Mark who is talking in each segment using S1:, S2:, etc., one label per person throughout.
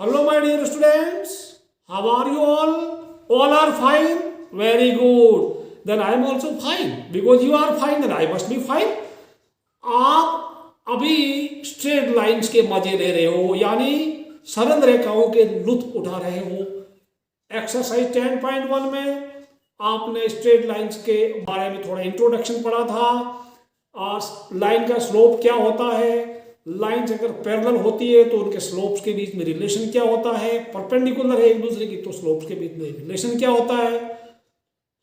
S1: Hello, my dear students. How are you all? All are fine? Very good. Then I am also fine. Because you are fine, then I must be fine. आप अभी straight lines के मजे ले रहे हो, यानी सरल रेखाओं के लुत्फ उठा रहे हो। एक्सरसाइज 10.1 में आपने स्ट्रेट लाइंस के बारे में थोड़ा इंट्रोडक्शन पढ़ा था। लाइन का स्लोप क्या होता है, लाइंस अगर पैरेलल होती है तो उनके स्लोप्स के बीच में रिलेशन क्या होता है, परपेंडिकुलर है एक दूसरे की तो स्लोप्स के बीच में रिलेशन क्या होता है,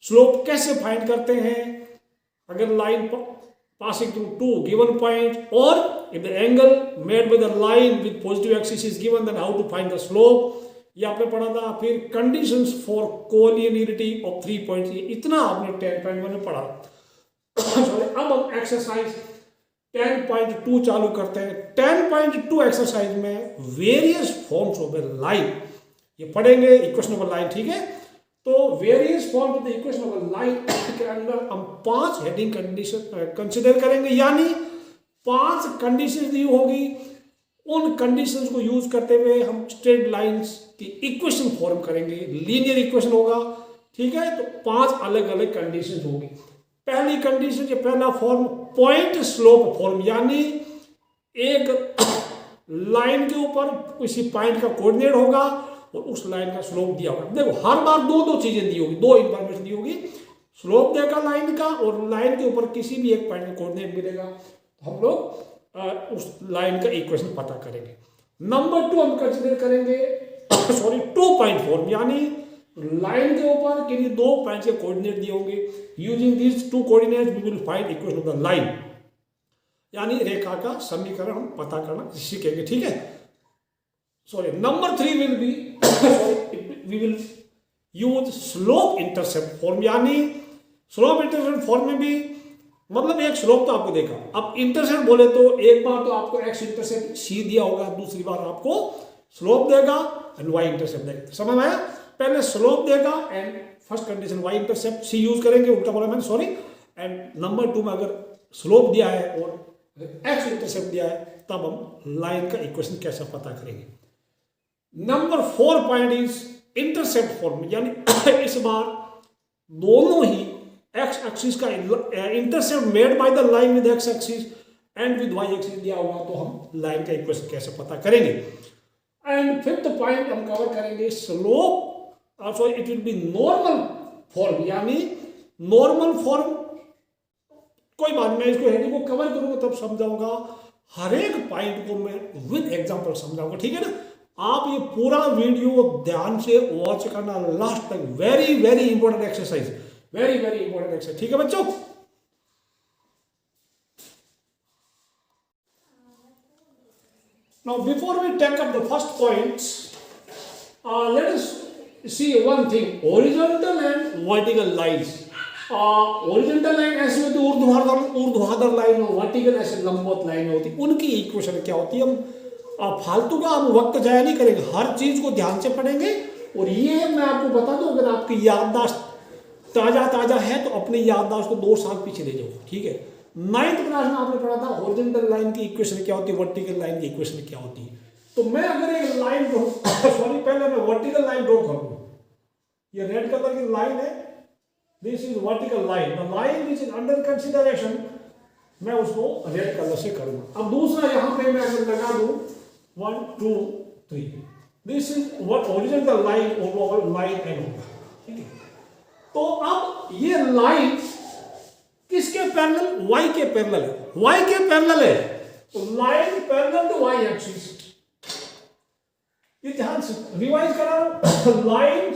S1: स्लोप कैसे फाइंड करते हैं अगर line passing through two given point, or if the angle made by the line with positive axis is given, then how to find the slope, ये आपने पढ़ा था। फिर conditions for collinearity of 3 points, इतना आपने 10.1 में पढ़ा। सॉरी, अब हम एक्सरसाइज 10.2 चालू करते हैं। 10.2 एक्सरसाइज में various forms of A line ये पढ़ेंगे, इक्वेशन ऑफ लाइन, ठीक है। तो various form of the equation of line के अंदर हम 5 हेडिंग कंडीशन कंसीडर करेंगे, यानी 5 कंडीशन दी होगी। उन कंडीशंस को यूज करते हुए हम स्ट्रेट लाइंस की इक्वेशन फॉर्म करेंगे, लीनियर इक्वेशन होगा, ठीक है। तो 5 अलग अलग कंडीशन होगी। पहली कंडीशन, ये पहला फॉर्म पॉइंट स्लोप फॉर्म, यानी एक लाइन के ऊपर किसी पॉइंट का कोऑर्डिनेट होगा और उस लाइन का स्लोप दिया होगा। देखो हर बार दो चीजें दी होगी, दो इंफॉर्मेशन दी होगी, स्लोप देगा लाइन का और लाइन के ऊपर किसी भी एक पॉइंट का कोऑर्डिनेट मिलेगा। तो हम लोग उस लाइन का इक्वेशन पता करेंगे। नंबर 2 हम कंसीडर करेंगे सॉरी 2 पॉइंट फॉर्म, यानी लाइन के ऊपर किन्हीं 2 पॉइंट के कोऑर्डिनेट दिए होंगे। Using this 2 coordinates we will find equation of the line, यानी रेखा का समीकरण हम पता करना सीखेंगे, ठीक है। Sorry, number 3 will be we will use slope intercept form, यानी स्लोप इंटरसेप्ट फॉर्म में भी मतलब एक स्लोप तो आपको देखा, अब इंटरसेप्ट बोले तो एक बार तो आपको एक्स इंटरसेप्ट सी दिया होगा, दूसरी बार आपको स्लोप देगा एंड वाई इंटरसेप्ट देगा। समझ में आया? पहले स्लोप देगा and first condition Y intercept C use करेंगे, उल्टा बोला मैंने, सॉरी। एंड नंबर 2 में अगर स्लोप दिया है और एक्स इंटरसेप्ट दिया है तब हम लाइन का इक्वेशन कैसे पता करेंगे। Number 4 point is intercept form, यानी इस बार दोनों ही एक्स एक्सिस का intercept made by the line with x axis and with Y axis दिया हुआ, तो हम लाइन का इक्वेशन कैसे पता करेंगे। एंड 5th पॉइंट हम कवर करेंगे slope, sorry it will be normal form, यानी नॉर्मल फॉर्म कोई बात नहीं, मैं इसको हेडिंग को कवर करूंगा तब समझाऊंगा, हर एक पॉइंट को मैं विद एग्जांपल समझाऊंगा, ठीक है ना। आप ये पूरा वीडियो ध्यान से वॉच करना लास्ट तक, very very important exercise, very very important exercise, ठीक है बच्चों। Now before we take up the first points, let us see one thing, horizontal and vertical lines. Horizontal line ऐसी होती है ऊर्ध्वाधर लाइन, और वर्टिकल ऐसे लंबवत लाइन होती, उनकी इक्वेशन क्या होती है। हम फालतू का हम वक्त जाया नहीं करेंगे, हर चीज को ध्यान से पढ़ेंगे। और ये मैं आपको बता दूं, अगर आपकी याददाश्त ताजा है तो अपनी याददाश्त को 2 साल पीछे ले जाओ, ठीक है। 9th क्लास में आपने पढ़ा था हॉरिजॉन्टल लाइन की इक्वेशन क्या होती है, वर्टिकल लाइन की इक्वेशन क्या होती है। तो मैं अगर एक लाइन ड्रॉ सॉरी पहले मैं वर्टिकल लाइन ड्रॉ करूँ, ये रेड कलर की लाइन है, this is vertical line, the line which is under consideration, मैं उसको रेड कलर से करूंगा। अब दूसरा यहां पे मैं अगर लगा दूं 1 2 3, this is what horizontal line और लाइन एंड होगा, ठीक है। तो अब ये लाइन किसके पैरेलल, वाई के पैरेलल है, वाई के पैरेलल है, तो line parallel to Y axis. ये ध्यान से रिवाइज करा रहा हूं, लाइन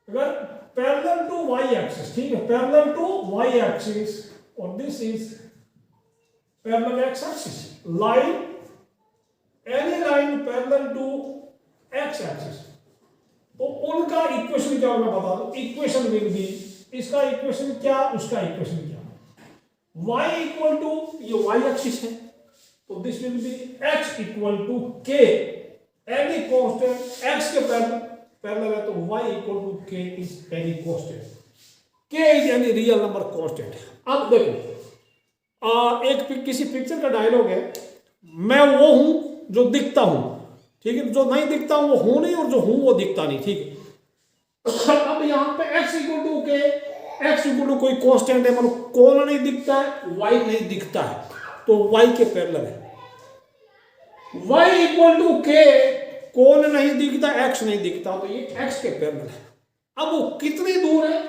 S1: अगर पैरेलल टू वाई एक्सिस, ठीक है, पैरेलल टू वाई एक्सिस, और this is parallel x axis, line any line parallel to x axis, तो उनका इक्वेशन क्या होगा बता दो। इक्वेशन विल बी, इसका इक्वेशन क्या, उसका इक्वेशन क्या, y इक्वल टू, ये y एक्सिस है तो this will be x equal to k, any constant x के पैरेलल है तो y equal to k is any constant, k is any real number constant. अब देखो एक किसी पिक्चर का डायलॉग है, मैं वो हूं जो दिखता हूं, ठीक है, जो नहीं दिखता वो हूं नहीं, और जो हूं वो दिखता नहीं, ठीक है। अब यहाँ पे x इक्वल टू के, x इक्वल टू कोई कांस्टेंट है, मतलब कौन नहीं दिखता है, y नहीं दिखता है, तो y के पैरेलल है। y इक्वल टू के, कौन नहीं दिखता, x नहीं दिखता, तो ये x के पैरेलल है। अब वो कितनी दूर है,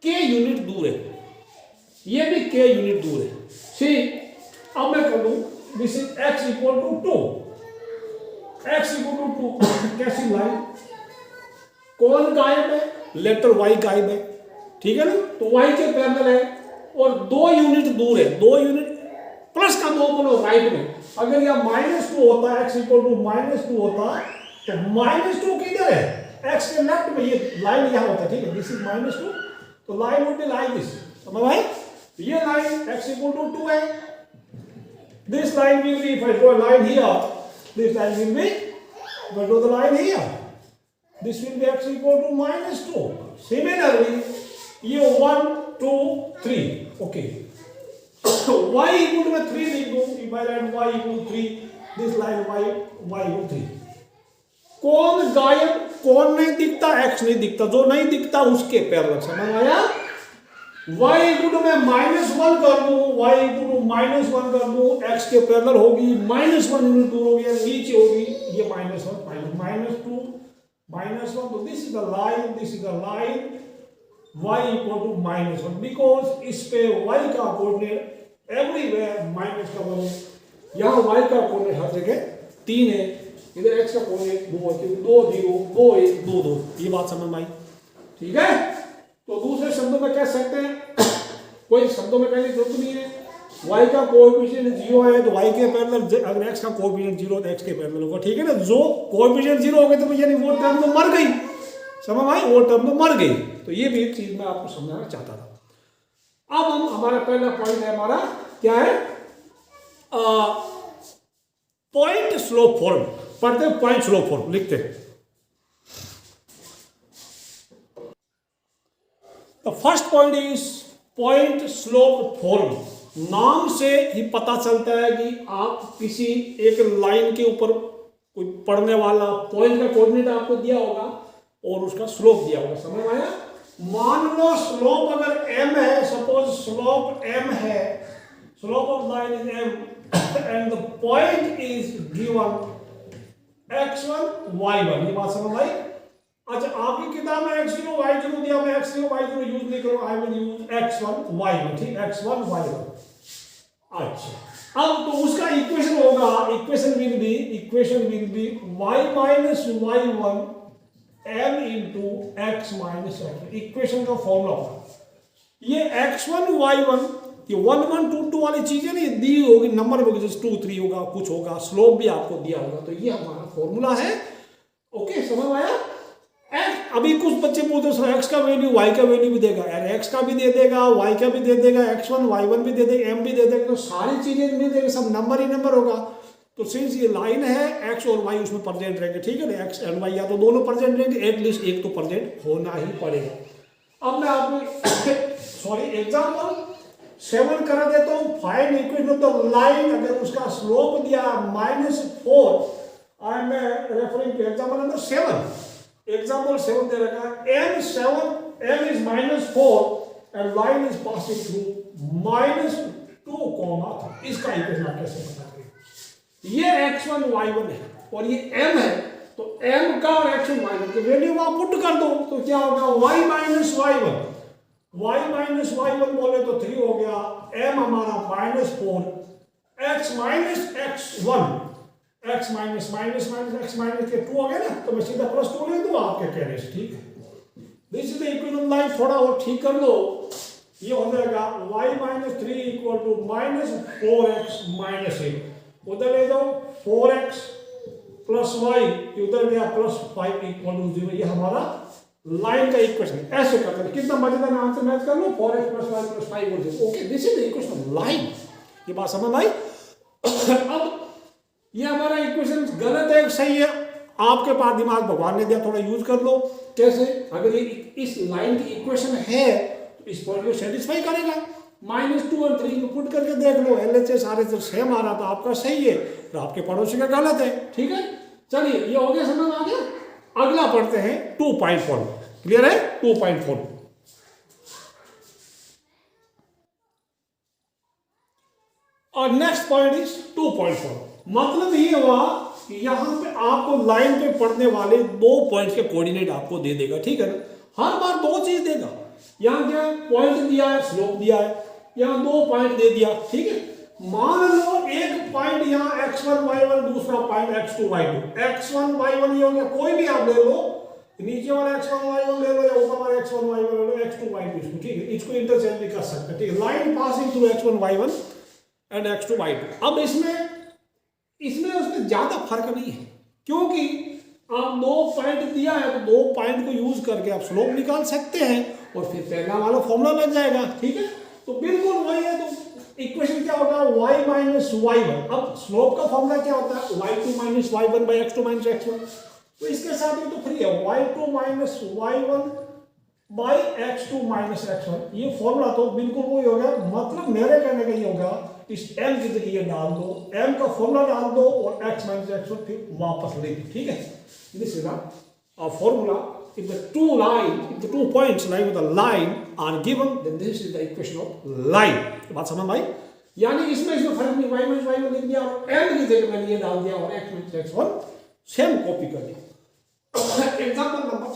S1: k यूनिट दूर है, ये भी k यूनिट दूर है, ठीक। अब मैं कर लूं this is x equal to 2, x equal to 2, कैसी लाइन, कौन गायब है, लेटर y गायब है, ठीक है ना, तो y के पैरेलल है और 2 यूनिट दूर है, 2 यूनिट प्लस का 2 बोलो राइट में। अगर यह -2 होता है, x इक्वल टू -2 होता है, तो -2 किधर है, x के लेफ्ट में, ये लाइन यहां होता है, ठीक है, दिस इज -2, तो line would be like this, समझ भाई, ये लाइन x इक्वल टू 2 है, this line will be, if I draw a line here, this line will be, if I draw the line here, this will be x equal to -2. Similarly, ये 1, 2, 3, okay. y equal to 3 लिख दूं, if I write y equal to 3, this line y equal to 3. कौन गायब, कौन नहीं दिखता, x नहीं दिखता, जो नहीं दिखता उसके पैरेलल, समझ आया। y इक्वल टू मैं -1 कर दूं, y इक्वल टू -1 कर दूं, x के पैरेलल होगी, -1 यूनिट दूर होगी, नीचे होगी, ये -1 -2 -1, तो this is the line, this is the line, y equal to -1, because इस पे y का कोऑर्डिनेट एवरीवेयर माइनस का बोले, यहाँ y का कोऑर्डिनेट हर जगह 3 है, इधर x का कोऑर्डिनेट 2 है, क्योंकि 2 0 2 1 2 2, ये बात समझ में आई, ठीक है। तो दूसरे शब्दों में कह सकते हैं, कोई शब्दों में कहने की जरूरत नहीं है, y का कोएफिशिएंट 0 है तो y के पैरेलल, अगर x का कोएफिशिएंट 0 तो x के पैरेलल होगा, ठीक है ना। जो कोएफिशिएंट 0 हो गए तो यानी वो टर्म तो मर गई, समझ भाई, वो टर्म तो मर गई। तो ये भी एक चीज मैं आपको समझाना चाहता था। अब हम, हमारा पहला पॉइंट है, हमारा क्या है, पॉइंट स्लोप फॉर्म, पढ़ते हैं पॉइंट स्लोप फॉर्म, लिखते हैं। The first point is point slope form. नाम से ही पता चलता है कि आप किसी एक लाइन के ऊपर कोई पढ़ने वाला पॉइंट का कोऑर्डिनेट आपको दिया होगा और उसका स्लोप दिया होगा, समझ में आया। मान लो स्लोप अगर m है, सपोज स्लोप m है, slope of line is m and the point is given x1 y1, ये बात समझ आई। अच्छा, आपकी किताब में x0 y0 दिया, मैं x0 y0 यूज नहीं करूँ, I will use x1 y1, ठीक, x1 y1। अच्छा, अब तो उसका इक्वेशन होगा, equation will be y minus y1 m into x minus x, equation का फॉर्मूला होगा। ये x1 y1, ये 1 1 2 2 वाली चीजें नहीं दी होगी, नंबर होगी, जैसे 2 3 होगा, कुछ होगा, स्लोप भी आपको दिया होगा, तो ये हमारा फॉर्मूला है। ओके, समझ आया। अभी कुछ बच्चे बोलते हैं x का वैल्यू y का वैल्यू भी देगा, यार x का भी दे देगा, y का भी दे देगा, x1 y1 भी दे देगा, m भी दे देगा, तो सारी चीजें मिल देगा, सब नंबर ही नंबर होगा। तो सिंस ये लाइन है, x और y उसमें प्रेजेंट रहेंगे, ठीक है ना, x एंड y या तो दोनों प्रेजेंट रहेंगे, एटलीस्ट एक तो प्रेजेंट होना ही पड़ेगा। अब मैं आपको एग्जाम्पल 7 करा देता हूँ। Find equation of the line, अगर उसका स्लोप दिया -4, I am referring to example number 7। Example 7 दे रखा है, m is -4 and line is passing through -2, इसका इक्वेशन आप कैसे पता करें। ये x1 y1 है और ये m है, तो m का और x1 y1 की वैल्यू आप पुट कर दो, तो क्या होगा, y माइनस y1 बोले तो 3 हो गया, m हमारा -4, x minus x1, x minus x minus के 2 हो गया ना, तो मैं सीधा +2 ले दूँ आपके कहने से, ठीक है। This is the equation line, थोड़ा और ठीक कर लो, ये हो जाएगा y minus 3 equal to -4x minus 8, उधर ले जाओ 4x प्लस y, उधर गया +5 इक्वल टू 0, ये हमारा लाइन का इक्वेशन। ऐसे करते हैं, कितना मजेदार आंसर मैच कर लो, 4x plus y plus 5 equal 0। Okay, this is the equation line, ये बात समझ आई। अब ये हमारा इक्वेशन गलत है सही है, आपके पास दिमाग भगवान ने दिया, थोड़ा यूज कर लो। कैसे, अगर ये इस लाइन की इक्वेशन है तो इस पॉइंट को सेटिस्फाई करेगा। -2 और 3 को पुट करके देख लो, LHS RHS सेम आ रहा था, आपका सही है और आपके पड़ोसी का गलत है, ठीक है। चलिए ये हो गया, समझ में आ गया। अगला पढ़ते हैं 2.4। क्लियर है? 2.4 और नेक्स्ट पॉइंट इज 2.4। मतलब ये हुआ कि यहां पे आपको लाइन पे पढ़ने वाले 2 पॉइंट्स के कोऑर्डिनेट आपको दे देगा, ठीक है ना। हर बार 2 चीज देगा। यहां क्या पॉइंट दिया है, स्लोप दिया है, यहां 2 पॉइंट दे दिया, ठीक है। मान लो एक पॉइंट यहां x1 y1, दूसरा point x2 y2। x1 y1 ये हो गया, कोई भी आप ले लो, नीचे वाला x1 y1 ले लो या ऊपर वाला x1 y1 ले लो, x2 y2 इसको, ठीक है। इसको इंटरचेंज भी कर सकते हैं, ठीक है। Line passing through x1 y1 and x2 y2। अब इसमें उसमें ज्यादा फर्क नहीं है, क्योंकि आप 2 पॉइंट दिया है तो 2 पॉइंट को यूज करके आप स्लोप निकाल सकते हैं और फिर पहला वाला फॉर्मूला बन जाएगा, ठीक है। तो बिल्कुल वही है। तो इक्वेशन क्या होगा, y माइनस y1। अब स्लोप का फॉर्मूला क्या होता है, y2 minus y1 by x2 minus x1। तो इसके साथ ये तो फ्री है, y2 minus y1 by x2 minus x1। ये फॉर्मूला तो बिल्कुल वही हो गया। मतलब मेरे कहने का ये होगा, इस m की जगह ये डाल दो, m का फॉर्मूला डाल दो और x माइनस x1 फिर वापस ले दो, ठीक है। This is a formula. If the two points lie with a line are given, then this is the equation of line. बात समझ में आई? यानी इसमें फर्क नहीं, y माइनस y1 लिख दिया और m की जगह मैंने ये डाल दिया और x minus x1 same copy कर दिया। एग्जांपल नंबर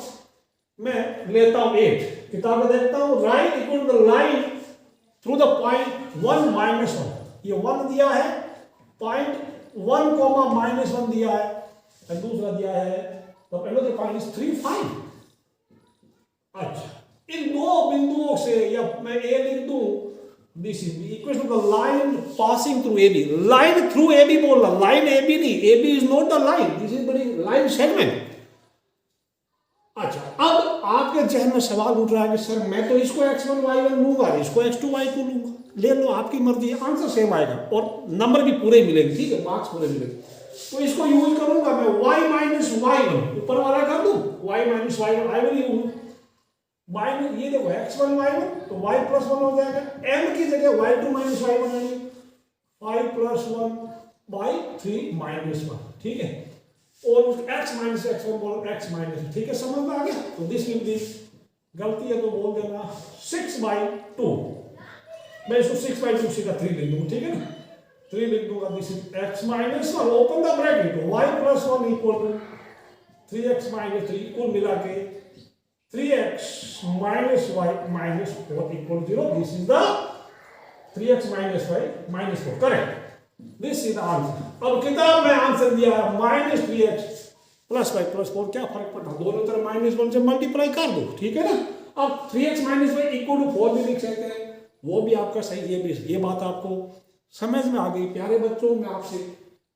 S1: मैं लेता हूं 8, किताब में देखता हूं, right equal to the line through the point 1 minus 1। ये 1 दिया है, पॉइंट 1 कॉमा माइनस 1 दिया है और दूसरा दिया है तो पहले पॉइंट इज 3 5। अच्छा, इन 2 बिंदुओं से या मैं ए लिख दूं, this is equal to the line passing through A B. Line through A B बोल रहा, लाइन ए बी नहीं, A B is not the line, this is the line segment. अच्छा, अब आपके जहन में सवाल उठ रहा है कि सर मैं तो इसको x1 y1 लूंगा, इसको x2 y2 लूंगा। ले लो, आपकी मर्जी है, आंसर सेम आएगा और नंबर भी पूरे मिलेंगे, ठीक है, मार्क्स पूरे मिलेंगे। तो इसको यूज करूंगा मैं, y माइनस y1 ऊपर वाला कर दूं, y minus y1 I will use minus, ये देखो x1 y1 तो y प्लस 1 हो जाएगा, m की जगह y2 माइनस y1 यानी 5 प्लस 1 बाई 3 माइनस 1, ठीक है। और x माइनस x1 बोलो x माइनस, ठीक है, समझ में आ गया। तो दिस विल बी, गलती है तो बोल देना 6/2। मैं इसको 6/2 सीधा 3 लिख दूंगा, ठीक है ना, 3 लिख दूंगा। This is x minus 1, open the bracket, y plus 1 equal to 3x minus 3, कुल मिला के 3x minus y minus 4 equal 0। This is the 3x minus y minus 4, correct. This is the answer. अब किताब में आंसर दिया है minus 3x plus y plus 4, क्या फर्क पड़ता है, दोनों तरफ -1 से मल्टीप्लाई कर दो, ठीक है ना। अब 3x minus y equal to 4 भी लिख सकते हैं, वो भी आपका सही है। ये बात आपको समझ में आ गई। प्यारे बच्चों, मैं आपसे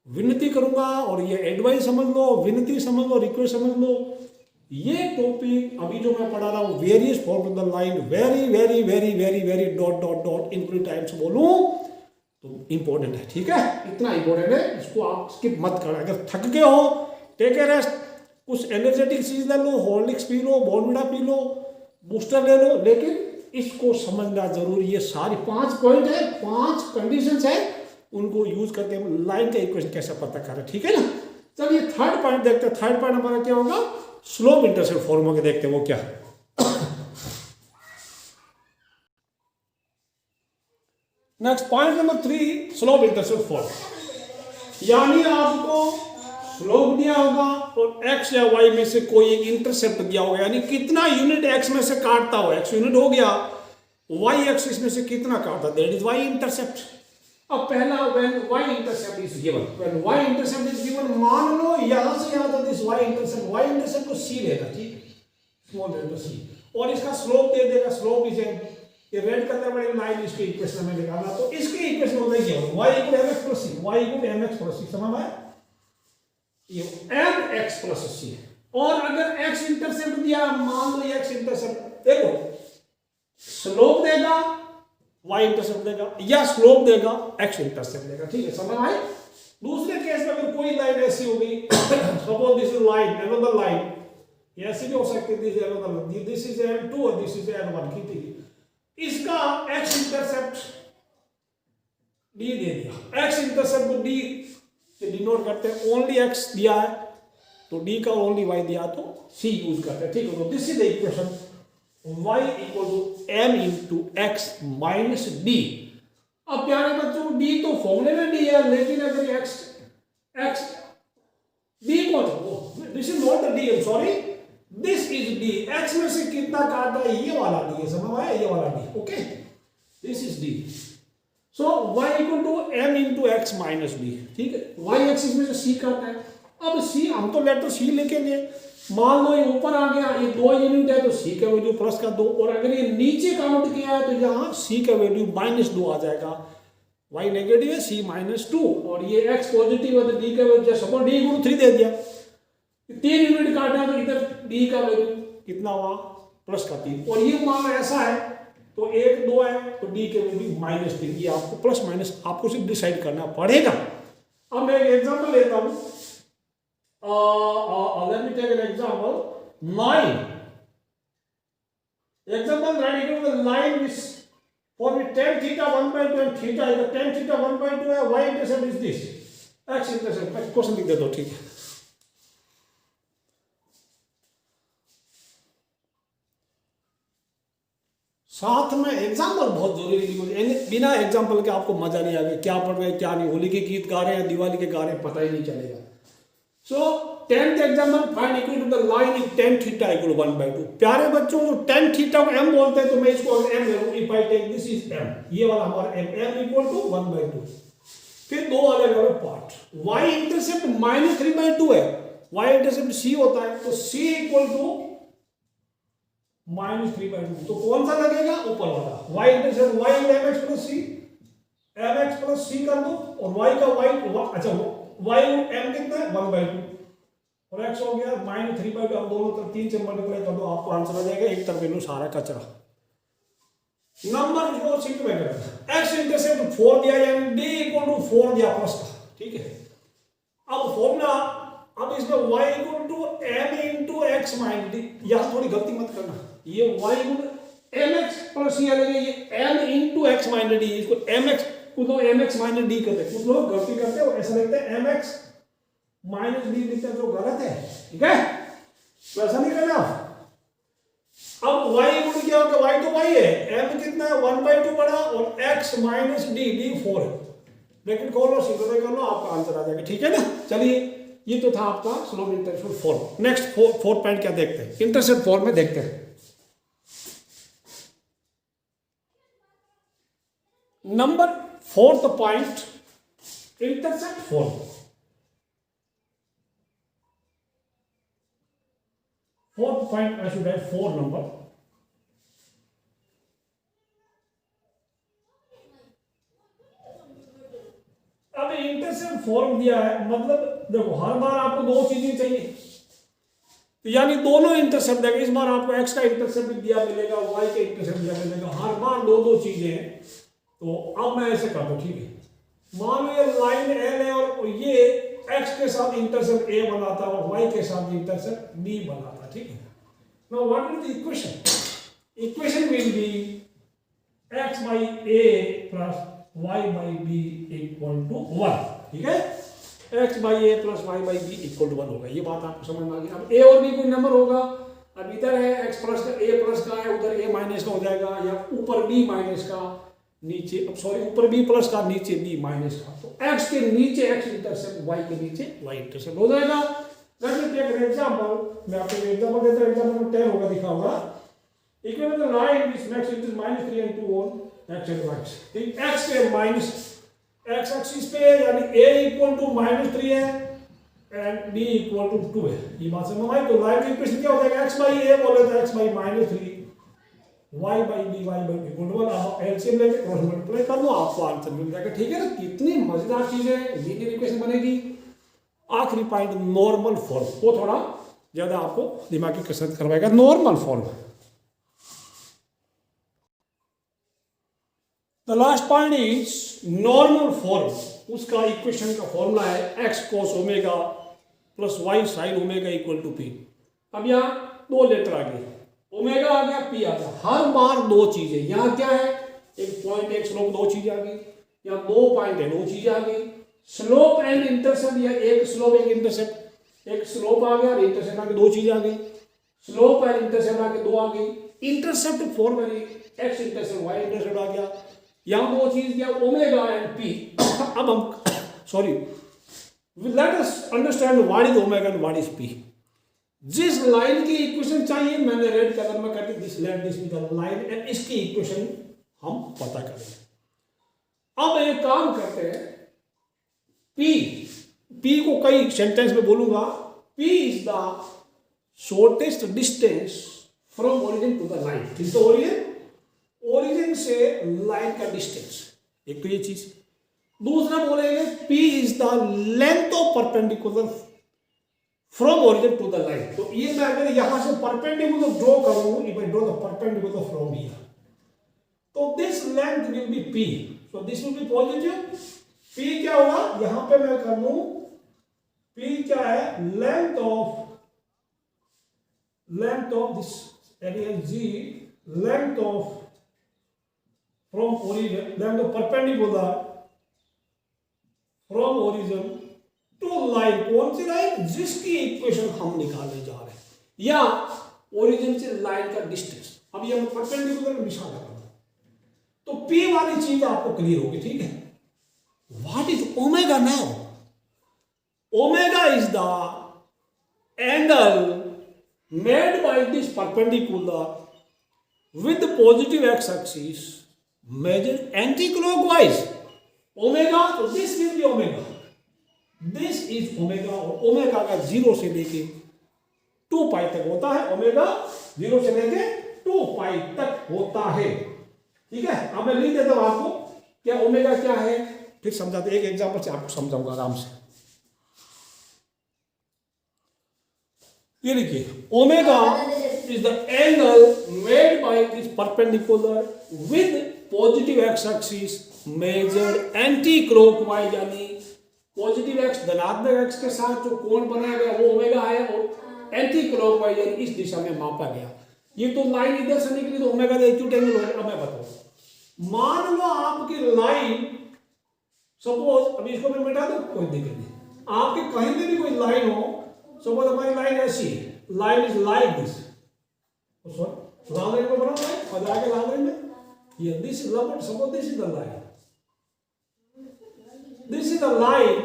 S1: विनती करूंगा और ये एडवाइस समझ लो, विनती समझ लो, रिक्वेस्ट समझ लो, ये टॉपिक अभी जो मैं पढ़ा रहा हूँ, various form of the line, very very very very very dot dot dot include times बोलूं तो इंपॉर्टेंट है, ठीक है, इतना इंपॉर्टेंट है, इसको आप स्किप मत करना। अगर थक गए हो, टेक ए रेस्ट, कुछ एनर्जेटिक चीज ले लो, Horlicks P low, Bournvita P low, booster ले लो, लेकिन इसको समझना जरूरी। ये सारी 5 पॉइंट है, 5 कंडीशंस है, उनको यूज करके हम लाइन का इक्वेशन कैसे पता करें, ठीक है ना। चलिए थर्ड पॉइंट देखते हैं। थर्ड पॉइंट हमारा क्या होगा, स्लोप इंटरसेप्ट फॉर्मूला के देखते हैं वो क्या है। Next point number 3, slope intercept formula. यानी आपको स्लोप दिया होगा और x या y में से कोई एक इंटरसेप्ट दिया होगा, यानी कितना यूनिट x में से काटता हो, x यूनिट हो गया, y एक्सिस में से कितना काटता, दैट इज y इंटरसेप्ट। अब पहला when y intercept is given, when y intercept is given, मान लो यहां से यहां तक दिस y इंटरसेप्ट को c लेगा, ठीक, स्मॉल लेटर c, और इसका स्लोप दे देगा, स्लोप इज ये रेड कलर वाली लाइन, इसके इक्वेशन में निकालना, तो इसके इक्वेशन होता है क्या, y equal mx plus c, y equal mx plus c, समझ आया, ये mx प्लस c। और अगर x इंटरसेप्ट दिया, मान लो x इंटरसेप्ट, देखो स्लोप देगा y इंटरसेप्ट देगा या स्लोप देगा x इंटरसेप्ट देगा, ठीक है, समझ आए। दूसरे केस में अगर कोई लाइन ऐसी होगी, suppose this is line, another line, ये ऐसी भी हो सकती है, दिस इज L2 और दिस इज L1 की थी, इसका x इंटरसेप्ट d दे दिया, x इंटरसेप्ट को d से डिनोट करते हैं, ओनली x दिया है, तो डी का ओनली वाई दिया तो सी यूज करते हैं, ठीक है। तो this is the equation y equal to M into X minus D. अब प्यारे बच्चों d तो फॉर्मूले में डी है, लेकिन अगर x d कौन, this is not the D, I am sorry, this is D. x में से कितना काटा है, ये वाला डी है, समझ आया, ये वाला D, okay, this is D. So y equal to m into X minus D, ठीक है। y एक्सिस में से c काटना है। अब c हम तो लेटर c लिखेंगे, मान लो ये ऊपर आ गया, ये 2 यूनिट है तो c का वैल्यू प्लस का 2, और अगर ये नीचे काउंट किया है तो यहाँ c का वैल्यू -2 आ जाएगा। y नेगेटिव है, c -2, और ये x पॉजिटिव है तो d का वैल्यू सपोज d गुण 3 दे दिया, 3 यूनिट काटा तो इधर d का वैल्यू कितना हुआ, प्लस का 3, और ये मान लो ऐसा है तो 1 2 है तो d के वैल्यू -3, ये आपको प्लस माइनस आपको सिर्फ डिसाइड करना पड़ेगा। अब मैं एक एग्जांपल लेता हूँ, let me take an example 9. Example 9 equal to the line which for which tan theta 1/2 and theta is the tan theta 1/2 है, y intercept is this, x intercept। मैं क्वेश्चन लिख देता हूँ, ठीक है। साथ में एग्जाम्पल बहुत जरूरी है, बिना एग्जाम्पल के आपको मजा नहीं आएगा, क्या पढ़ रहे हैं क्या नहीं, होली के गीत गा रहे हैं, दिवाली के गा रहे हैं, पता ही नहीं चलेगा। So 10th example find equal to the line is tan theta equal to 1/2। प्यारे बच्चों जो tan theta को m बोलते हैं तो मैं इसको m ले लूं, if I take this is m, ये वाला हमारा m equal to 1/2। फिर दो अलग अलग पार्ट, y इंटरसेप्ट -3/2 है, y इंटरसेप्ट c होता है तो c इक्वल टू -3/2, तो कौन सा लगेगा, ऊपर वाला y इंटरसेप्ट y और mx plus c, mx plus c कर दो, और y का y, अच्छा y m कितना है 1/2, और x हो गया -3/2, अब दोनों तरफ 3 से मल्टीप्लाई कर दो, आपको आंसर आ जाएगा, एक तरफ लो सारा कचरा। नंबर जो सिंपल में करें, x इंटरसेप्ट 4 दिया यानी d इक्वल टू 4 दिया प्लस का, ठीक है। अब फॉर्मूला, अब इसमें y equal to m into X minus D, यहां थोड़ी गलती मत करना, ये y इक्वल mx प्लस ये लगेगा, ये m into X minus D, इसको mx, कुछ लोग mx माइनस डी करते हैं, कुछ लोग गलती करते हैं ऐसा लिखते हैं mx माइनस डी लिखते हैं, जो गलत है, ठीक है, तो ऐसा नहीं करना। अब y इक्वल क्या होगा, y तो y है, m कितना है 1/2 बड़ा, और x माइनस डी, d 4 है, लेकिन खोलो सिंपल कर लो, आपका आंसर आ जाएगा, ठीक है ना। चलिए ये तो था आपका slope intercept form. Next fourth point क्या देखते हैं, इंटरसेप्ट फॉर्म में देखते हैं। Number 4th point, intercept form. Fourth point I should have 4 number. अब इंटरसेप्ट फॉर्म दिया है, मतलब देखो हर बार आपको दो चीजें चाहिए, तो यानी दोनों इंटरसेप्ट देगा, इस बार आपको x का इंटरसेप्ट दिया मिलेगा, y का इंटरसेप्ट दिया मिलेगा, हर बार दो चीजें हैं। तो अब मैं ऐसे करता हूं, ठीक है, मान लो ये लाइन L है और ये x के साथ इंटरसेप्ट a बनाता है और y के साथ इंटरसेप्ट b बनाता है, ठीक है। Now what is the equation, equation will be x by a plus y by b equal to 1, ठीक है, x by a plus y by b equal to 1 होगा, ये बात आपको समझ में आ गई। अब a और b कोई नंबर होगा, अब इधर है x प्लस का, a प्लस का है, उधर a माइनस का हो जाएगा, या ऊपर b माइनस का, नीचे, अब सॉरी ऊपर b प्लस का, नीचे b माइनस का, तो x के नीचे x इंटरसेप्ट, y के नीचे y इंटरसेप्ट हो जाएगा। Let me take an example, मैं आपको एग्जांपल देता हूं, एग्जांपल में 10 होगा, दिखा होगा, equal to the line which makes it is -3 and 2 on x and y, ठीक, x के माइनस x एक्सिस पे यानी a इक्वल टू -3 है एंड b इक्वल टू 2 है, ये बात समझ में आई। तो लाइन की इक्वेशन क्या हो जाएगा, x by a बोले तो x by -3, y by b, y by b equal to 1, आप एलसीएम लेके क्रॉस मल्टीप्लाई कर लो, आपको आंसर मिल जाएगा, ठीक है ना। कितनी मजेदार चीज है, लीनियर इक्वेशन बनेगी। आखिरी पॉइंट नॉर्मल फॉर्म, वो थोड़ा ज्यादा आपको दिमागी कसरत करवाएगा। Normal form, the last point is normal form, उसका इक्वेशन का फॉर्मूला है x cos omega plus y sin omega equal to p। अब यहाँ दो लेटर आ गए, ओमेगा आ गया, p आ गया, हर बार दो चीजें, यहाँ क्या है, एक पॉइंट एक स्लोप, दो चीजें आ गई, यहाँ 2 पॉइंट है, 2 चीजें आ गई, स्लोप एंड इंटरसेप्ट, या एक स्लोप एक इंटरसेप्ट, एक स्लोप आ गया और इंटरसेप्ट आ गया, दो चीज आ गई, स्लोप और इंटरसेप्ट आ गए, दो आ गई, इंटरसेप्ट फॉर्म में एक्स इंटरसेप्ट वाई इंटरसेप्ट आ गया, यहां दो चीज क्या, ओमेगा एंड पी। अब हम sorry let us understand what is omega and what is P. जिस लाइन की इक्वेशन चाहिए मैंने रेड कलर में करके this let this with the line and इसकी इक्वेशन हम पता करेंगे। अब एक काम करते हैं, पी को कई सेंटेंस में बोलूंगा, P is the shortest distance from origin to the line. किस ओरिजिन से लाइन का डिस्टेंस, एक तो ये चीज। दूसरा बोलेंगे P is the length of perpendicular from origin to the line. तो ये मैं अगर यहां से परपेंडिकुलर ड्रॉ करूं, if I draw the perpendicular from here, तो this length will be P, so this will be positive. P क्या होगा, यहां पे मैं कर लूं, पी क्या है, लेंथ ऑफ दिस एरिया जी, length of from origin, length of perpendicular from origin to line. कौन सी लाइन, जिसकी इक्वेशन हम निकालने जा रहे हैं, या ओरिजिन से लाइन का डिस्टेंस। अब ये मैं परपेंडिकुलर में निशान लगा, तो पी वाली चीज आपको क्लियर होगी, ठीक है। What is omega now? Omega is the angle made by this perpendicular with positive X axis measure anticlockwise. Omega, तो this will be omega, this is omega, और ओमेगा का 0 से लेके 2 पाई तक होता है। ओमेगा 0 से लेके 2 पाई तक होता है, ठीक है। अब मैं लिख देता हूं आपको क्या ओमेगा क्या है, फिर समझाते, एक एग्जांपल से आपको समझाऊंगा आराम से। ये लिखिए, omega is the angle made by this perpendicular with positive X axis measured anti clockwise, यानी पॉजिटिव एक्स धनात्मक एक्स के साथ जो कोण बनाया गया वो ओमेगा है, और एंटी क्लॉकवाइज यानी इस दिशा में मापा गया। ये तो लाइन इधर से निकली तो ओमेगा का एक्यूट एंगल हो गया। अब मैं बताऊं, मान लो आपकी लाइन, सपोज अभी इसको मैं मिटा दूं, कोई दिक्कत नहीं, आपके कहीं पे भी कोई लाइन हो, सपोज हमारी लाइन ऐसी है, line is like this, sorry लाल रंग में बनाओ लाइन, और आगे लाल रंग में, ये this is love, suppose this is the line, this is the line,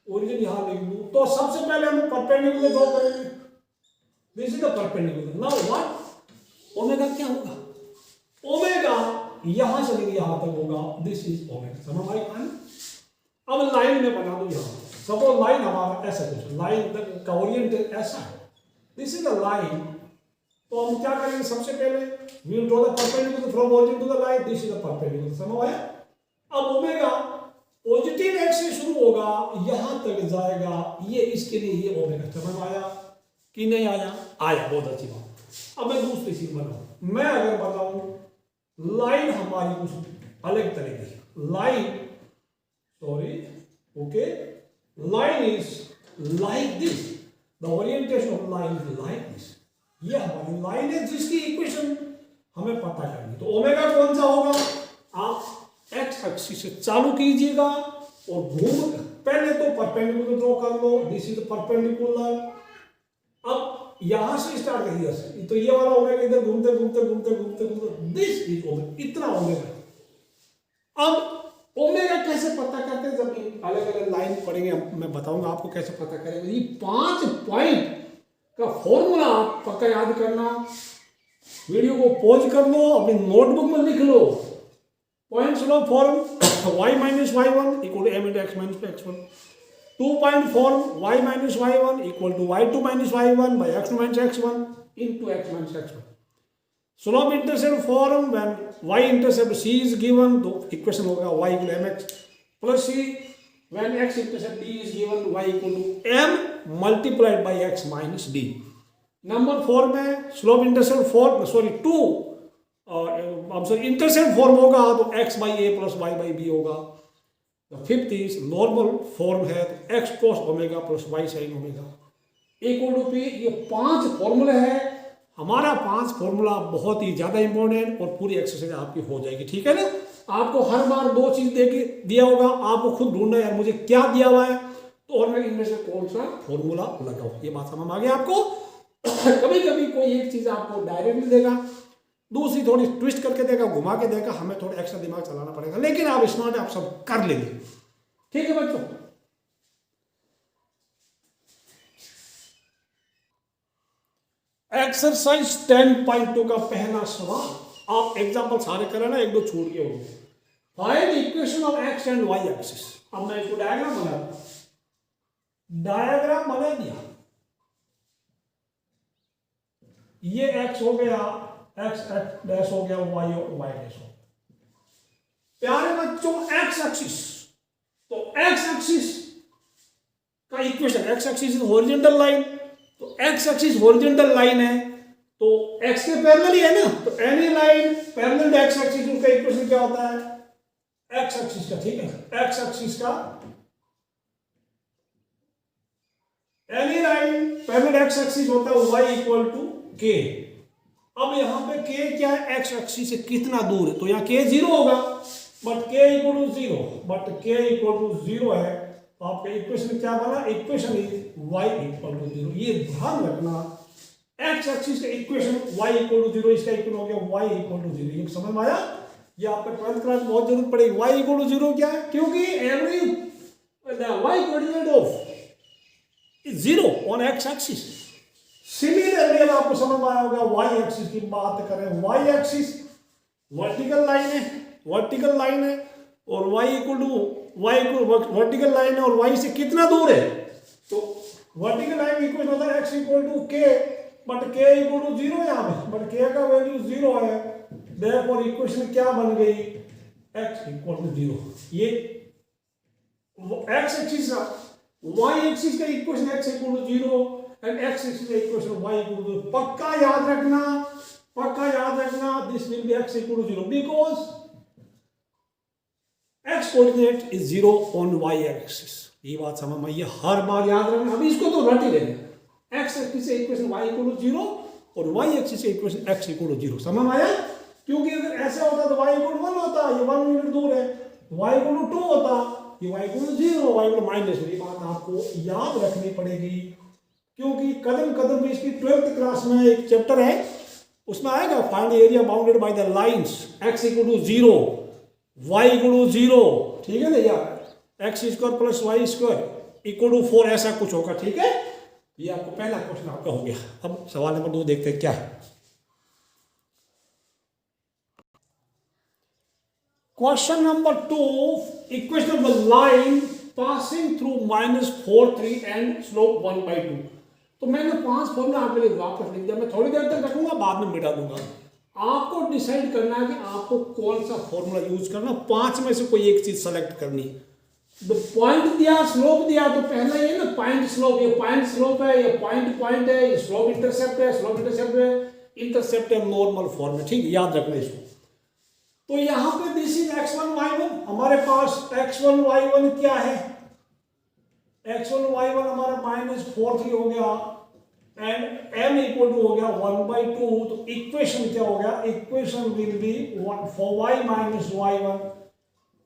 S1: origin यहां लिख दूं, तो सबसे पहले हम परपेंडिकुलर ड्रॉ करेंगे, this is the perpendicular. Now what, omega क्या होगा, ओमेगा यहां से लेकर यहां तक होगा, दिस इज ओमेगा। समझ आई कहानी? अब लाइन में बना दो, यहां सपोज लाइन हमारा ऐसा कुछ, लाइन का ओरिएंटेशन ऐसा है, दिस इज द लाइन। तो हम क्या करेंगे, सबसे पहले we will draw the perpendicular from origin to the line, this is the perpendicular. समझ आया? अब ओमेगा पॉजिटिव एक्स से शुरू होगा, यहां तक जाएगा, ये इसके लिए ये ओमेगा। समझ आया कि नहीं आया? आया, बहुत अच्छी बात। अब मैं दूसरी चीज बनाऊं, मैं अगर बताऊं लाइन हमारी कुछ अलग तरीके की, line sorry okay, line is like this, the orientation of line is like this. ये हमारी लाइन है जिसकी इक्वेशन हमें पता करनी। तो ओमेगा कौन सा होगा, आप एक्स एक्सिस से चालू कीजिएगा और घूम, पहले तो परपेंडिकुलर ड्रॉ कर लो, दिस इज परपेंडिकुलर। अब यहां से स्टार्ट करिए, तो ये वाला ओमेगा इधर घूमते घूमते घूमते घूमते घूमते, दिस इज ओमेगा, इतना ओमेगा। अब ओमेगा कैसे पता करते हैं, जब अलग अलग लाइन पढ़ेंगे मैं बताऊंगा आपको कैसे पता करेंगे। ये 5 पॉइंट का फॉर्मूला आप पक्का याद करना, वीडियो को पॉज कर लो, अपनी नोटबुक में लिख लो। Points low form y minus y1 equal to m into x minus x1. 2-point form y minus y1 equal to y2 minus y1 by x2 minus x1 into x minus x1. Slope intercept form when y intercept c is given, तो equation होगा y equal to mx plus c. When x intercept d is given, y equal to m multiplied by x minus d. Number 4 में slope intercept form, sorry 2 intercept form होगा तो x by a plus y by b होगा। Fifth is normal form है तो x cos omega plus y sin omega equal to p। ये 5 फॉर्मूले हैं हमारा, 5 फॉर्मूला बहुत ही ज्यादा इंपॉर्टेंट, और पूरी एक्सरसाइज आपकी हो जाएगी, ठीक है ना। आपको हर बार 2 चीज दे के दिया होगा, आपको खुद ढूंढना है यार मुझे क्या दिया हुआ है, तो और मैं इनमें से कौन सा फॉर्मूला लगाऊं, ये बात समझ में आ गई आपको। कभी कभी कोई एक चीज आपको डायरेक्टली देगा, दूसरी थोड़ी ट्विस्ट करके देगा, घुमा के देगा, हमें थोड़ा एक्स्ट्रा दिमाग चलाना पड़ेगा, लेकिन आप स्मार्ट आप सब कर लेंगे। ठीक है बच्चों, एक्सरसाइज 10.2 का पहला सवाल, आप एग्जांपल सारे करें ना, एक दो छूट के होंगे। Find equation of X and Y axis. अब मैं इसको डायग्राम बना दिया, ये एक्स हो गया, एक्स डैश हो गया, वाई वाई डैश हो गया। प्यारे बच्चों एक्स एक्सिस, तो एक्स एक्सिस का equation, x axis is horizontal line, तो एक्स एक्सिस हॉरिजॉन्टल लाइन है तो एक्स के पैरेलल ही है ना, तो any line parallel x axis, उनका इक्वेशन क्या होता है एक्स एक्सिस का। ठीक है, एक्स एक्सिस का any line parallel x axis होता है y इक्वल टू के। अब यहां पे k क्या है, एक्स एक्सिस से कितना दूर है, तो यहां k 0 होगा, but k equal to 0, but k equal to 0 है, तो आपका इक्वेशन क्या बना, equation is y equal to 0। ये ध्यान रखना, एक्स एक्सिस का इक्वेशन y इक्वल टू 0, इसका इक्वल हो गया y इक्वल टू 0। ये समझ में आया, ये आपका 12th क्लास बहुत जरूरत पड़ेगी। y इक्वल टू 0 क्या है, क्योंकि every y coordinate of is 0 on x axis. Similarly अब आपको समझ में आया होगा, y एक्सिस की बात करें, y एक्सिस वर्टिकल लाइन है, वर्टिकल लाइन है, और y इक्वल वर्टिकल लाइन है और y से कितना दूर है, तो वर्टिकल लाइन इक्वेशन होता है x equal to k, but k equal to 0 यहां पे, बट k का वैल्यू 0 है, देयरफॉर इक्वेशन क्या बन गई, x इक्वल टू 0। ये x एक्सिस का, y एक्सिस का equation x equal to 0 and x axis का इक्वेशन y इक्वल टू 0। पक्का याद रखना, this will be x equal to 0 because x coordinate is 0 on y axis. ये बात समझ में, ये हर बार याद रखना। अभी इसको तो रट ही लेना, x एक्सिस से इक्वेशन y इक्वल टू 0 और y एक्सिस से इक्वेशन x इक्वल टू 0। समझ में आया, क्योंकि अगर ऐसे होता तो y इक्वल टू 1 होता, ये 1 यूनिट दूर है, y इक्वल टू 2 होता, ये y equal to 0, y equal to minus. ये बात आपको याद रखनी पड़ेगी, क्योंकि कदम कदम पे इसकी 12th क्लास में एक चैप्टर है, उसमें आएगा find area bounded by the lines x equal to 0, y equal to 0। ठीक है ना यार, x square plus y square equal to 4, ऐसा कुछ होगा। ठीक है, ये आपको पहला क्वेश्चन आपका हो गया। अब सवाल नंबर 2 देखते हैं क्या है। Question number 2, equation of the line passing through -4 3 and slope 1/2। तो मैंने 5 फॉर्मूला आपके लिए वापस लिख दिया, मैं थोड़ी देर तक रखूंगा, बाद में मिटा दूंगा। आपको डिसाइड करना है कि आपको कौन सा फॉर्मूला यूज करना, 5 में से कोई एक चीज सेलेक्ट करनी है। तो पॉइंट दिया, स्लोप दिया, तो पहला ये ना पॉइंट स्लोप, ये पॉइंट स्लोप है, ये पॉइंट है, ये स्लोप इंटरसेप्ट है, स्लोप इंटरसेप्ट है, इंटरसेप्ट है नॉर्मल फॉर्म में। ठीक है, याद रखना इसको। तो यहां पे दिस इज x1 y1, हमारे पास x1 y1 क्या है, x1 y1 हमारा -4 3 हो गया एंड m इक्वल टू हो गया 1/2। तो इक्वेशन क्या हो गया, equation will be for y minus y1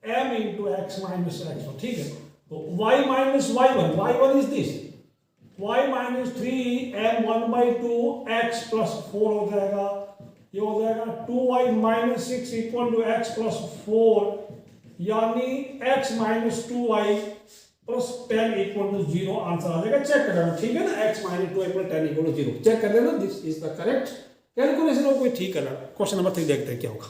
S1: m into x minus x1। ठीक है, तो y minus y1 is this, y minus 3 m 1/2 x plus 4 हो जाएगा, ये हो जाएगा 2y minus 6 equal to x plus 4, यानी x minus 2y plus 10 equal to 0 answer आ जाएगा। चेक कर लेना, ठीक है ना, x minus 2 equal 10 equal to 0 check कर लेना, this is the correct calculation. और कोई ठीक करना। क्वेश्चन नंबर 3 देखते हैं क्या होगा।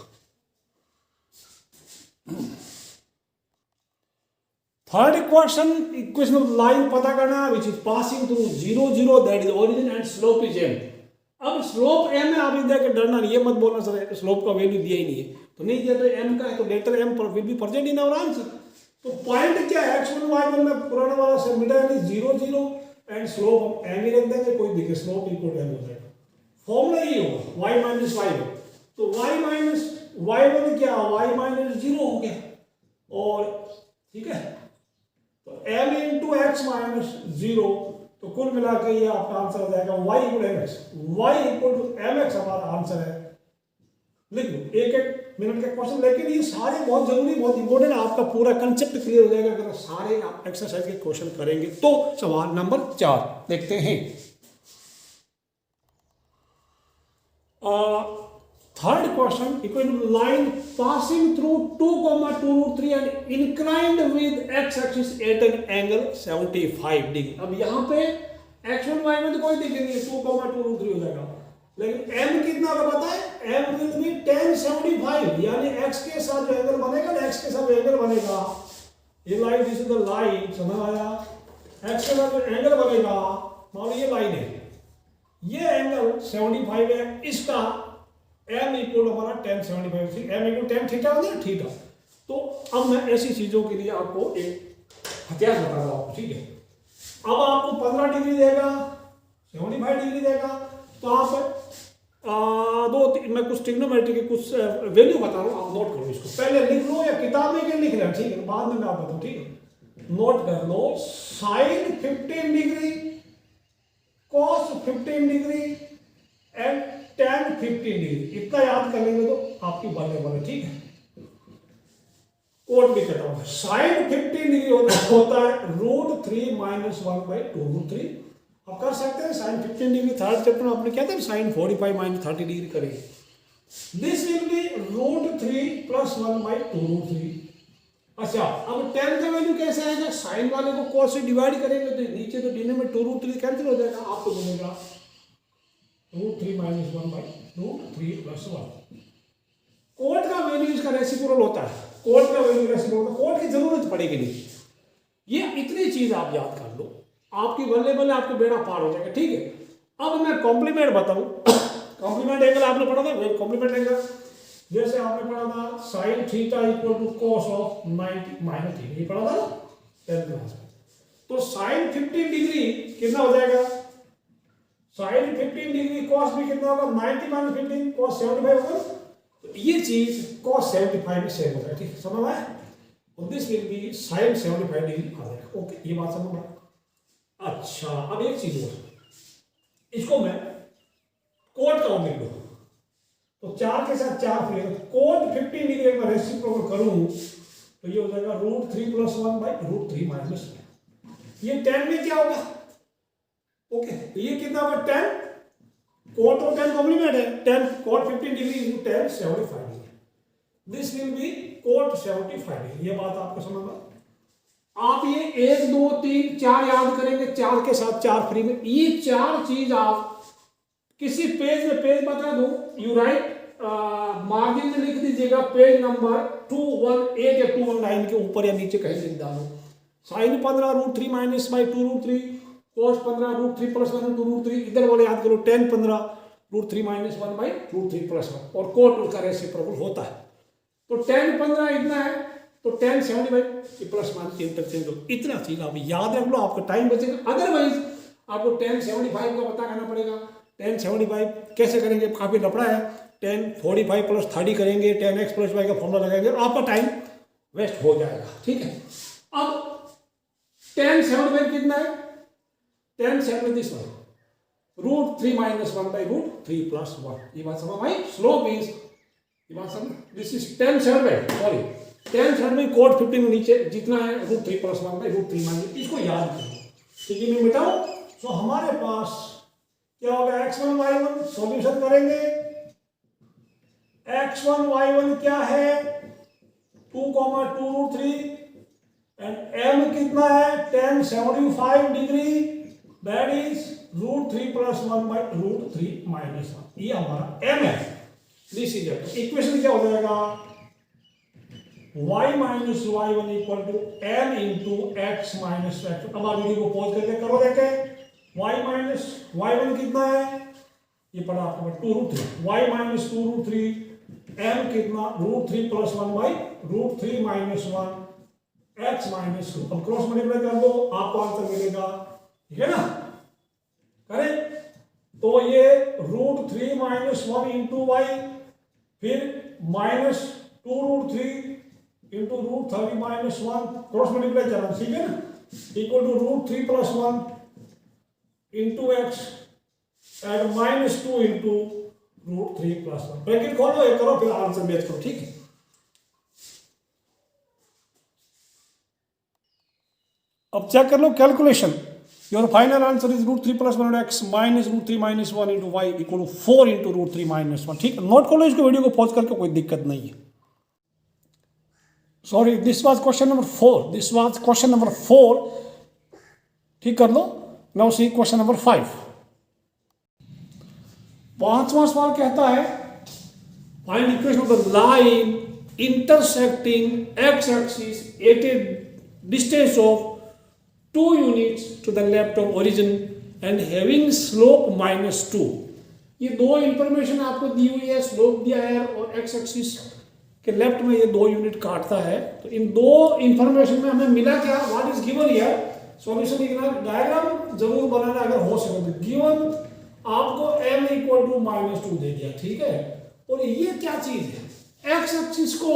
S1: Third question, equation of line पता करना which is passing through 0 0, that is origin and slope is m। अब स्लोप m है, आप इधर के डरना नहीं, ये मत बोलना सर स्लोप का वैल्यू दिया ही नहीं है, तो नहीं दिया तो m का है, तो लेटर m पर will be present in our answer. तो पॉइंट क्या है, x1 y1 में पुराना वाला से मिटा यानी 0 0 एंड स्लोप हम m ही रख देंगे, कोई दिखे स्लोप इक्वल टू m हो जाएगा। फॉर्मूला ये होगा y माइनस y1, तो y माइनस y1 क्या, y माइनस 0 हो गया, और ठीक है, तो m इंटू एक्स माइनस 0, तो कुल मिला के ये आपका आंसर हो जाएगा y equal to mx, y equal to mx हमारा आंसर है। लिख लो, एक एक मिनट के क्वेश्चन, लेकिन ये सारे बहुत जरूरी, बहुत इंपॉर्टेंट, आपका पूरा कंसेप्ट क्लियर हो जाएगा अगर सारे आप एक्सरसाइज के क्वेश्चन करेंगे तो। सवाल नंबर 4 देखते हैं। Third question, equal to line passing through 2,2√3 and inclined with x axis at an angle 75 degree. अब यहाँ पे x1 y1 तो कोई दिक्कत नहीं है, 2,2√3 हो जाएगा, लेकिन m कितना का पता है, m विल बी tan 75, यानी x के साथ जो एंगल बनेगा ना, x के साथ जो एंगल बनेगा, ये line, this is the line, समझ आया, x के साथ जो एंगल बनेगा, मान लो ये लाइन है, ये एंगल 75 है, इसका m इक्वल हमारा tan 75, m equal tan theta होता है, थीटा। तो अब मैं ऐसी चीजों के लिए आपको एक हथियार बता रहा हूँ, ठीक है। अब आपको 15 डिग्री देगा, 75 डिग्री देगा, तो आप मैं कुछ ट्रिग्नोमेट्री के कुछ वैल्यू बता रहा हूँ, आप नोट करो इसको, पहले लिख लो या किताब में लिख लें, ठीक है, बाद में मैं आपको बताऊँ, ठीक है। नोट कर लो, sine 15 degree, cos 15 degree and tan 15 degree, इतना याद कर लेंगे तो आपकी बने बने, ठीक है। कोड भी कहता हूं, साइन 15 डिग्री होता है √3 - 1/2√3। आप कर सकते हैं साइन 15 डिग्री, थर्ड चैप्टर में आपने क्या था, साइन 45 - 30 डिग्री करेंगे। This will B √3 + 1/2√3। अच्छा, अब tan का वैल्यू कैसे आएगा, साइन वाले को cos से डिवाइड करेंगे तो नीचे तो डिनोमिनेटर 2√3 कैंसिल हो जाएगा, आपको मिलेगा √3 - 1/√3 + 1। कोट का वैल्यू इसका रेसिप्रोकल होता है, कोट का वैल्यू रेसिप्रोकल, कोट की जरूरत पड़ेगी नहीं। ये इतनी चीज आप याद कर लो, आपकी बल्ले बल्ले आपको बेड़ा पार हो जाएगा, ठीक है। अब मैं कॉम्प्लीमेंट बताऊं, कॉम्प्लीमेंट एंगल आपने पढ़ा था, कॉम्प्लीमेंट एंगल जैसे आपने पढ़ा था sin theta = cos of 90 - theta, ये पढ़ा था ना 10th क्लास में। तो sin 15 डिग्री कितना हो जाएगा, sin 15 डिग्री cos भी कितना होगा, 90 - 15 cos 75 होगा। तो ये चीज cos 75 में सेम होता है, ठीक है, समझ आया। और this will be sin 75 degree आ जाएगा, ओके, ये बात समझ में। अच्छा, अब एक चीज और, इसको मैं कोट का लिख लूं, तो 4 के साथ 4 फिर कोट 15 डिग्री में रेसिप्रोकल करूं तो ये हो जाएगा √3 + 1/√3 - 1। ये tan में क्या होगा, ओके, तो ये कितना होगा, tan, कोट और tan कॉम्प्लीमेंट है, tan cot 15 degree × tan 75 degree, this will B cot 75 degree. ये बात आपको समझ में। आप ये 1 2 3 4 याद करेंगे, 4 के साथ 4 फ्री में, ये 4 चीज आप किसी पेज में, पेज बता दूं, यू राइट, मार्जिन में लिख दीजिएगा पेज नंबर 218 या 219 के ऊपर या नीचे कहीं लिख डालो, साइन 15 √3 - 2√3, cos 15 √3 + 1/2√3, इधर वाले याद करो tan 15 √3 - 1/√3 + 1, और कोट उसका रेसिप्रोकल होता है। तो tan 15 इतना है, तो tan 75 +- इंटरचेंज हो, इतना चीज आप याद रख लो, आपका टाइम बचेगा। अदरवाइज आपको tan 75 का पता करना पड़ेगा। tan 75 कैसे करेंगे, काफी लफड़ा है, tan 45 + 30 करेंगे, tan x + y का फॉर्मूला लगाएंगे, आपका टाइम वेस्ट हो जाएगा, ठीक है। अब tan 75 कितना है, tan 75 √3 - 1/√3 + 1, ये बात समझ आई। स्लोप इज, ये बात समझ, this is tan 75, sorry tan 75 cot 15 में नीचे जितना है √3 + 1/√3 - इसको याद करो, ठीक है, मैं मिटाओ। तो हमारे पास क्या होगा, x1 y1 सॉल्यूशन करेंगे, x1 y1 क्या है, 2,2√3 एंड m कितना है, tan 75 डिग्री, दैट इज √3 + 1/√3 - 1, ये हमारा m है। दिस इज इक्वेशन क्या हो जाएगा, y - y1 = m × x - x। अब आप वीडियो को पॉज करके करो, देखे y - y1 कितना है, ये पढ़ा आपको 2√3, y - 2√3, m कितना √3 + 1/√3 - 1, x - 2, अब क्रॉस मल्टीप्लाई कर दो, आपको आंसर मिलेगा, ठीक है ना, करें। तो ये √3 - 1 × y, फिर -2√3 × √3 - 1, क्रॉस मल्टीप्लाई करना, ठीक है ना, equal to √3 + 1 × x and -2 × √3+1 bracket खोलो, ये करो, फिर आंसर मैच करो, ठीक है। अब चेक कर लो calculation. Your final answer is √3+1 x minus √3 - 1 into Y equal to 4 into √3 - 1, ठीक है। नोट कर लो इसको, वीडियो को पॉज करके, कोई दिक्कत नहीं है। Sorry, this was question number 4, this was question number 4, ठीक कर लो। Now see question number 5। पांचवा सवाल कहता है find equation of the line intersecting X axis at a distance of 2 units to the left of origin and having slope -2। ये दो information आपको दी हुई है, स्लोप दिया है और एक्स एक्सिस के लेफ्ट में ये 2 यूनिट काटता है। तो इन दो इंफॉर्मेशन में हमें मिला क्या, what is given here, solution लिखना, डायग्राम जरूर बनाना अगर हो सके तो। गिवन आपको m इक्वल टू -2 दे दिया, ठीक है। और ये क्या चीज है, एक्स एक्सिस को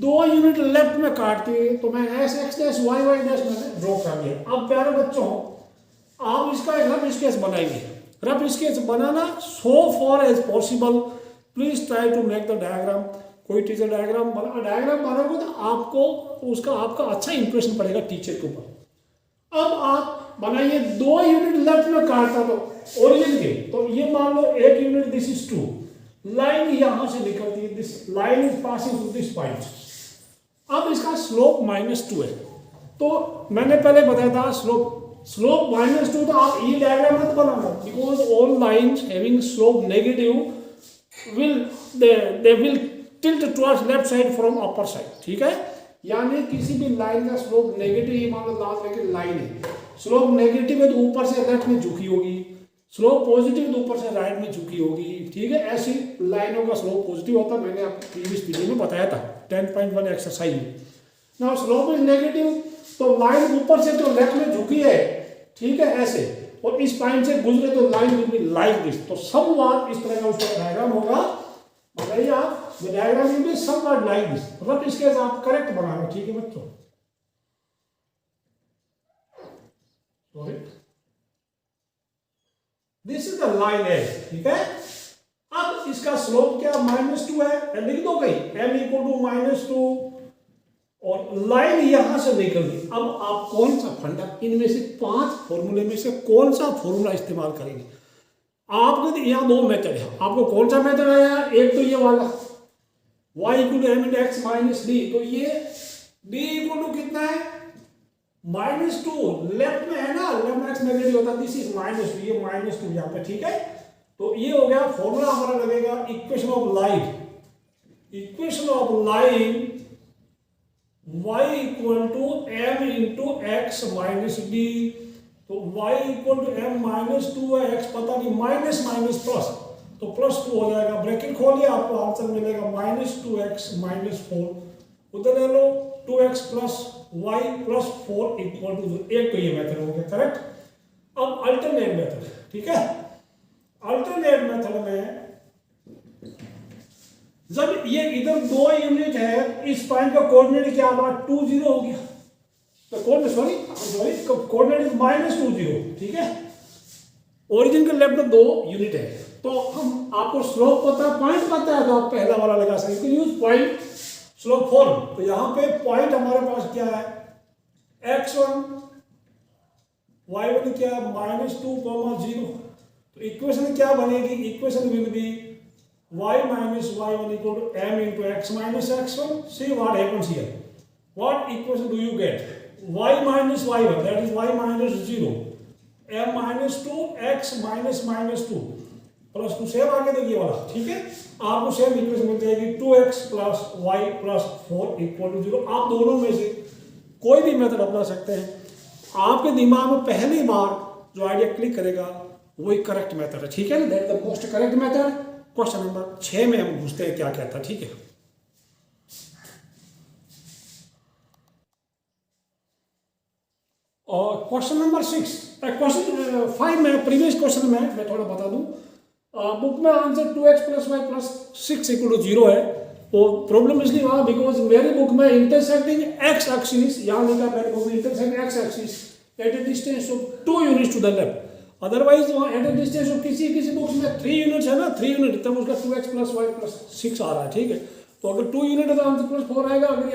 S1: 2 यूनिट लेफ्ट में काटती है, तो मैं एस x dash y y dash मैंने ड्रॉ कर दिया। अब प्यारे बच्चों, आप इसका एक रफ स्केच बनाएंगे। रफ स्केच बनाना so far as possible, please try to make the diagram. कोई टीचर डायग्राम बनाओगे तो आपको उसका आपका अच्छा इंप्रेशन पड़ेगा टीचर के ऊपर। अब आप बनाइए 2 यूनिट लेफ्ट में काटता तो ओरिजिन के, तो ये मान लो 1 यूनिट, दिस इज 2, लाइन यहां से निकलती है, this line is passing through this point. अब इसका स्लोप -2 है, तो मैंने पहले बताया था स्लोप -2, तो आप ये डायग्राम मत बनाना, because all lines having slope negative they will tilt towards left side from upper side, ठीक है। यानी किसी भी लाइन का स्लोप नेगेटिव, मान लो लाइन है, स्लोप नेगेटिव है तो ऊपर से लेफ्ट में झुकी होगी, स्लोप पॉजिटिव तो ऊपर से राइट में झुकी होगी, ठीक है। ऐसी लाइनों का स्लोप पॉजिटिव होता है, मैंने आपको प्रीवियस वीडियो में बताया था 10.1 एक्सरसाइज में। नाउ स्लोप इज नेगेटिव, तो लाइन ऊपर से तो लेफ्ट में झुकी है, ठीक है, ऐसे, और इस पॉइंट से गुजरे तो line will be like this. तो समव्हाट इस तरह का उसका डायग्राम होगा, बताइए आप, the diagram will be somewhat like this. Rough sketch आप करेक्ट बनाना, ठीक है बच्चों। Sorry, this is the line है, ठीक है। अब इसका स्लोप क्या -2 है, लिख दो कहीं m इक्वल टू -2, और लाइन यहां से निकल गई। अब आप कौन सा फंडा, इनमें से 5 फॉर्मूले में से कौन सा फॉर्मूला इस्तेमाल करेंगे। आपको यहाँ 2 मेथड है, आपको कौन सा मेथड आया, एक तो ये वाला y equal to m x - d, तो ये d इक्वल टू कितना है -2, लेफ्ट में है ना, लेफ्ट में x नेगेटिव होता, दिस इज -2, ये -2 यहाँ पे, ठीक है। तो ये हो गया फॉर्मूला हमारा लगेगा equation of line, equation of line y equal to m into x - d, तो y इक्वल टू m -2 है, x पता नहीं, माइनस माइनस प्लस, तो +2 हो जाएगा, ब्रैकेट खोलिए, आपको आंसर मिलेगा -2x - 4, उधर ले लो 2x + y + 4 इक्वल टू 1, तो ये मेथड हो गया करेक्ट। अब अल्टरनेट मेथड, ठीक है। अल्टरनेट मेथड में जब ये इधर 2 यूनिट है, इस पॉइंट का कोऑर्डिनेट क्या हुआ, 2 0 हो गया, तो कोऑर्डिनेट कोऑर्डिनेट इज -2 0, ठीक है। ओरिजिन के लेफ्ट में 2 यूनिट है, तो हम आपको स्लोप पता है, पॉइंट पता है, तो आप पहला वाला लगा सकते हैं, यूज पॉइंट स्लोप फॉर्म। तो यहां पे पॉइंट हमारे पास क्या है, x1 y1 क्या है, -2, 0, तो इक्वेशन क्या बनेगी, equation will be y - y1 equal to m into x - x1। see what happens here, what equation do you get, y - y1, that is y - 0, m -2 x -2 +2, same आगे देखिए वाला, ठीक है। आपको सेम इक्वेशन मिल जाएगी 2x + y + 4 equal to 0। आप दोनों में से कोई भी मेथड अपना सकते हैं, आपके दिमाग में पहली बार जो आइडिया क्लिक करेगा वही करेक्ट मेथड है, ठीक है। That the most correct method. Question number 6 में हम पूछते हैं क्या कहता है, ठीक है। और क्वेश्चन नंबर 6, क्वेश्चन 5 में, प्रीवियस क्वेश्चन में मैं थोड़ा बता दूं, बुक में answer 2x + y + 6 equal to 0 है। वो प्रॉब्लम इसलिए हुआ बिकॉज मेरी बुक में इंटरसेक्टिंग x एक्सिस, यहाँ लिखा मेरी बुक में intersecting x axis at a distance of 2 units to the left. Otherwise वहाँ एट ए डिस्टेंस ऑफ किसी किसी बुक्स में 3 यूनिट्स है ना, 3 यूनिट, तब उसका 2x प्लस वाई प्लस 6 आ रहा है, ठीक है। तो अगर 2 यूनिट है तो आंसर प्लस 4 आएगा, अगर ये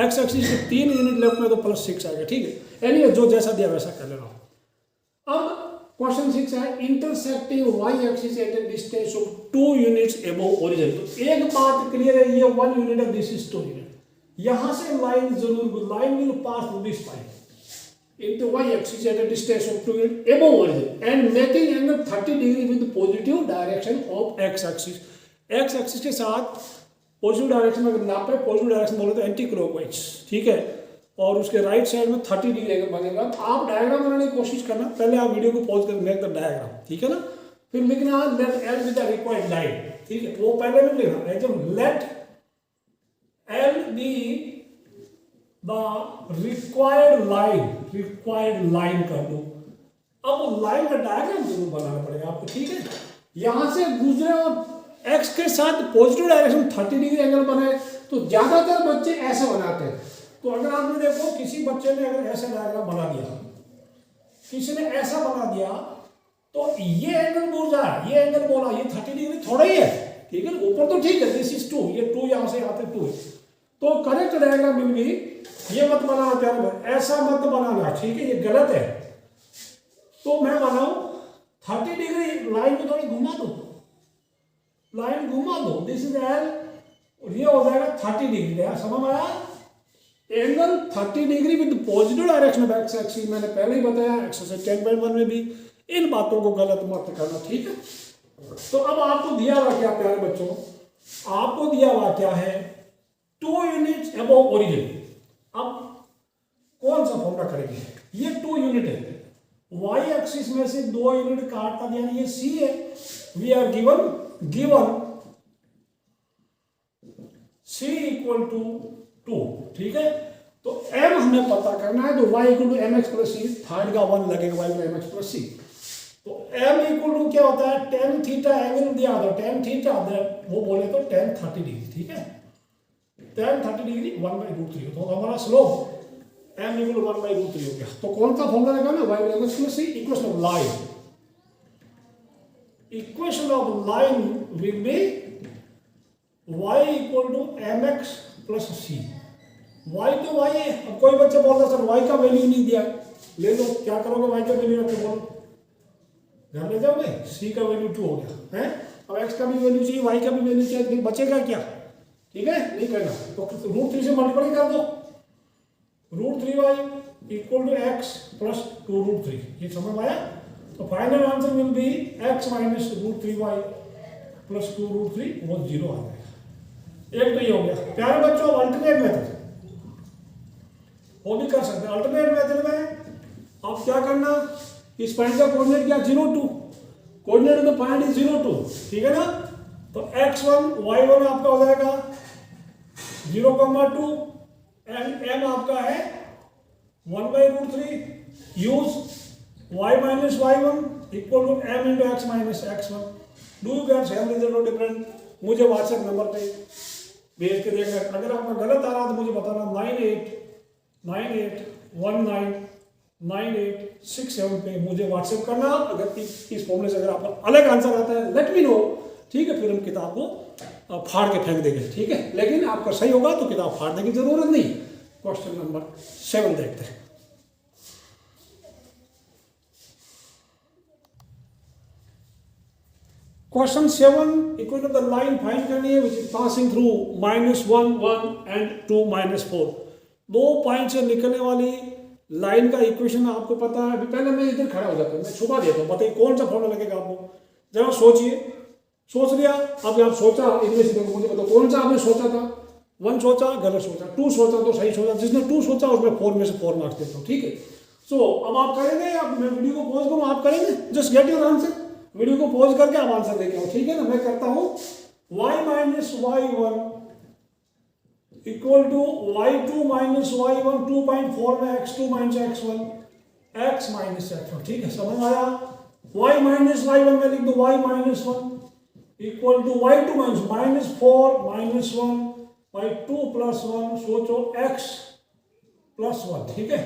S1: एक्स एक्सिस से 3 यूनिट लेफ्ट में तो प्लस 6 आएगा, ठीक है। एनीवे जो जैसा दिया वैसा कर लेना। अब क्वेश्चन 6 है intersecting y axis at a distance of 2 units above origin. तो एक बात क्लियर है, ये 1 यूनिट है, दिस इज 2 यूनिट। यहां से लाइन जरूर, line will pass through this point into y-axis at a distance of 2 units above origin and making angle 30 degree with the positive direction of x-axis। x-axis के साथ positive direction में अगर नापे, positive direction बोले तो anti clockwise, ठीक है। और उसके राइट साइड में 30 डिग्री एंगल बनेगा। तो आप डायग्राम बनाने की कोशिश करना, पहले आप वीडियो को पॉज करके मेक द डायग्राम, ठीक है ना। फिर लिखना let L with the required line, ठीक है। वो पहले में लिखना एकदम let L be the required line कर दो। अब लाइन का डायग्राम जरूर बनाना पड़ेगा आपको, ठीक है। यहां से गुजरे और एक्स के साथ पॉजिटिव डायरेक्शन 30 डिग्री एंगल बने, तो ज्यादातर बच्चे ऐसे बनाते हैं। तो अगर आपने देखो किसी बच्चे ने अगर ऐसा डायग्राम बना दिया, किसी ने ऐसा बना दिया, तो ये एंगल बोल रहा है, ये एंगल बोला, ये 30 डिग्री थोड़ा ही है, ठीक है। ऊपर तो ठीक है, दिस इज 2, ये 2 यहां से यहाँ तक 2 है। तो करेक्ट डायग्राम मिल गई। ये मत बनाना प्यारे भाई, ऐसा मत बनाना, ठीक है, ये गलत है। तो मैं बनाऊं 30 डिग्री, लाइन को थोड़ी घुमा दो, लाइन घुमा दो, दिस इज एल, और ये हो जाएगा 30 डिग्री। समझ में आया? Angle 30 degree with positive direction of x axis, मैंने पहले ही बताया एक्सरसाइज 10.1 में भी। इन बातों को गलत मत करना, ठीक है। तो अब आपको दिया हुआ क्या प्यारे बच्चों, आपको दिया हुआ क्या है, 2 यूनिट्स अबव ओरिजिन। अब कौन सा फॉर्मूला करेंगे, ये 2 यूनिट है, वाई एक्सिस में से 2 यूनिट काटता दिया, ये सी है। We are given C equal to 2, ठीक है। तो m हमें पता करना है, तो y equal to M x plus C, third का 1 लगेगा, y equal M x plus C. तो m इक्वल टू क्या होता है, tan थीटा एंगल दिया था, tan थीटा वो बोले तो tan 30 डिग्री, ठीक है। tan 30 डिग्री 1/√3, तो हमारा स्लोप m इक्वल टू 1/√3 हो गया। तो कौन सा फॉर्मूला लगा ना, y equal M x plus c, equation of line, equation of line will be y equal to M x plus c. y तो y है। अब कोई बच्चा बोल रहा सर y का वैल्यू नहीं दिया, ले लो, क्या करोगे, y का वैल्यू रख के बोलो, घर ले जाओगे, c का वैल्यू 2 हो गया है। अब x का भी वैल्यू चाहिए, y का भी वैल्यू चाहिए, बचेगा क्या, ठीक है, नहीं करना। तो √3 से मल्टीप्लाई कर दो, √3y equal to x plus 2√3, ये समझ में आया। तो final answer will be x minus √3y plus 2√3, वो 0 आ जाएगा। एक तो ये हो गया प्यारे बच्चों। अब अल्टरनेट मेथड वो भी कर सकते हैं। अल्टरनेट मेथड में आप क्या करना, इस पॉइंट का कोऑर्डिनेट क्या, 0 2, coordinate of the point is 0 2, ठीक है ना। तो x1 y1 आपका हो जाएगा 0,2 एंड m आपका है 1/√3। Use y minus y1 equal to m into x minus x1। Do you get same result और डिफरेंट? मुझे व्हाट्सएप नंबर पे भेज के देखना। अगर आपका गलत आ रहा तो मुझे बताना, 9898198986 पे मुझे व्हाट्सएप करना। अगर इस फॉर्मूले से अगर आपका अलग आंसर आता है लेट मी नो, ठीक है। फिर हम किताब को फाड़ के फेंक देंगे, ठीक है। लेकिन आपका सही होगा तो किताब फाड़ने की जरूरत नहीं। क्वेश्चन नंबर 7 देखते हैं। Question 7, equation of the line find करनी है which is passing through -1 1 and 2 -4। 2 point से निकलने वाली लाइन का इक्वेशन आपको पता है। अभी पहले मैं इधर खड़ा हो जाता हूँ, मैं छुपा देता हूँ, बताइए कौन सा फॉर्मूला लगेगा आपको। जरा सोचिए, सोच लिया, अब आप सोचा, इनमें से मुझे बताओ कौन सा आपने सोचा था। 1 सोचा, गलत सोचा, 2 सोचा तो सही सोचा। जिसने 2 सोचा उसमें 4 में से 4 मार्क्स देता हूँ, ठीक है। सो अब आप करेंगे, अब मैं वीडियो को पॉज करूँ, आप करेंगे, just get your answer. Video को पॉज करके आप आंसर लेके आओ, ठीक है ना। मैं करता हूं y minus y1 equal to y2 minus y1, 2.4 में x2 minus x1, x minus x1, ठीक है, समझ आया। y माइनस y1 में लिख दो y minus 1 equal to y2 minus -4 minus 1 by 2 plus 1, सोचो x प्लस 1, ठीक है।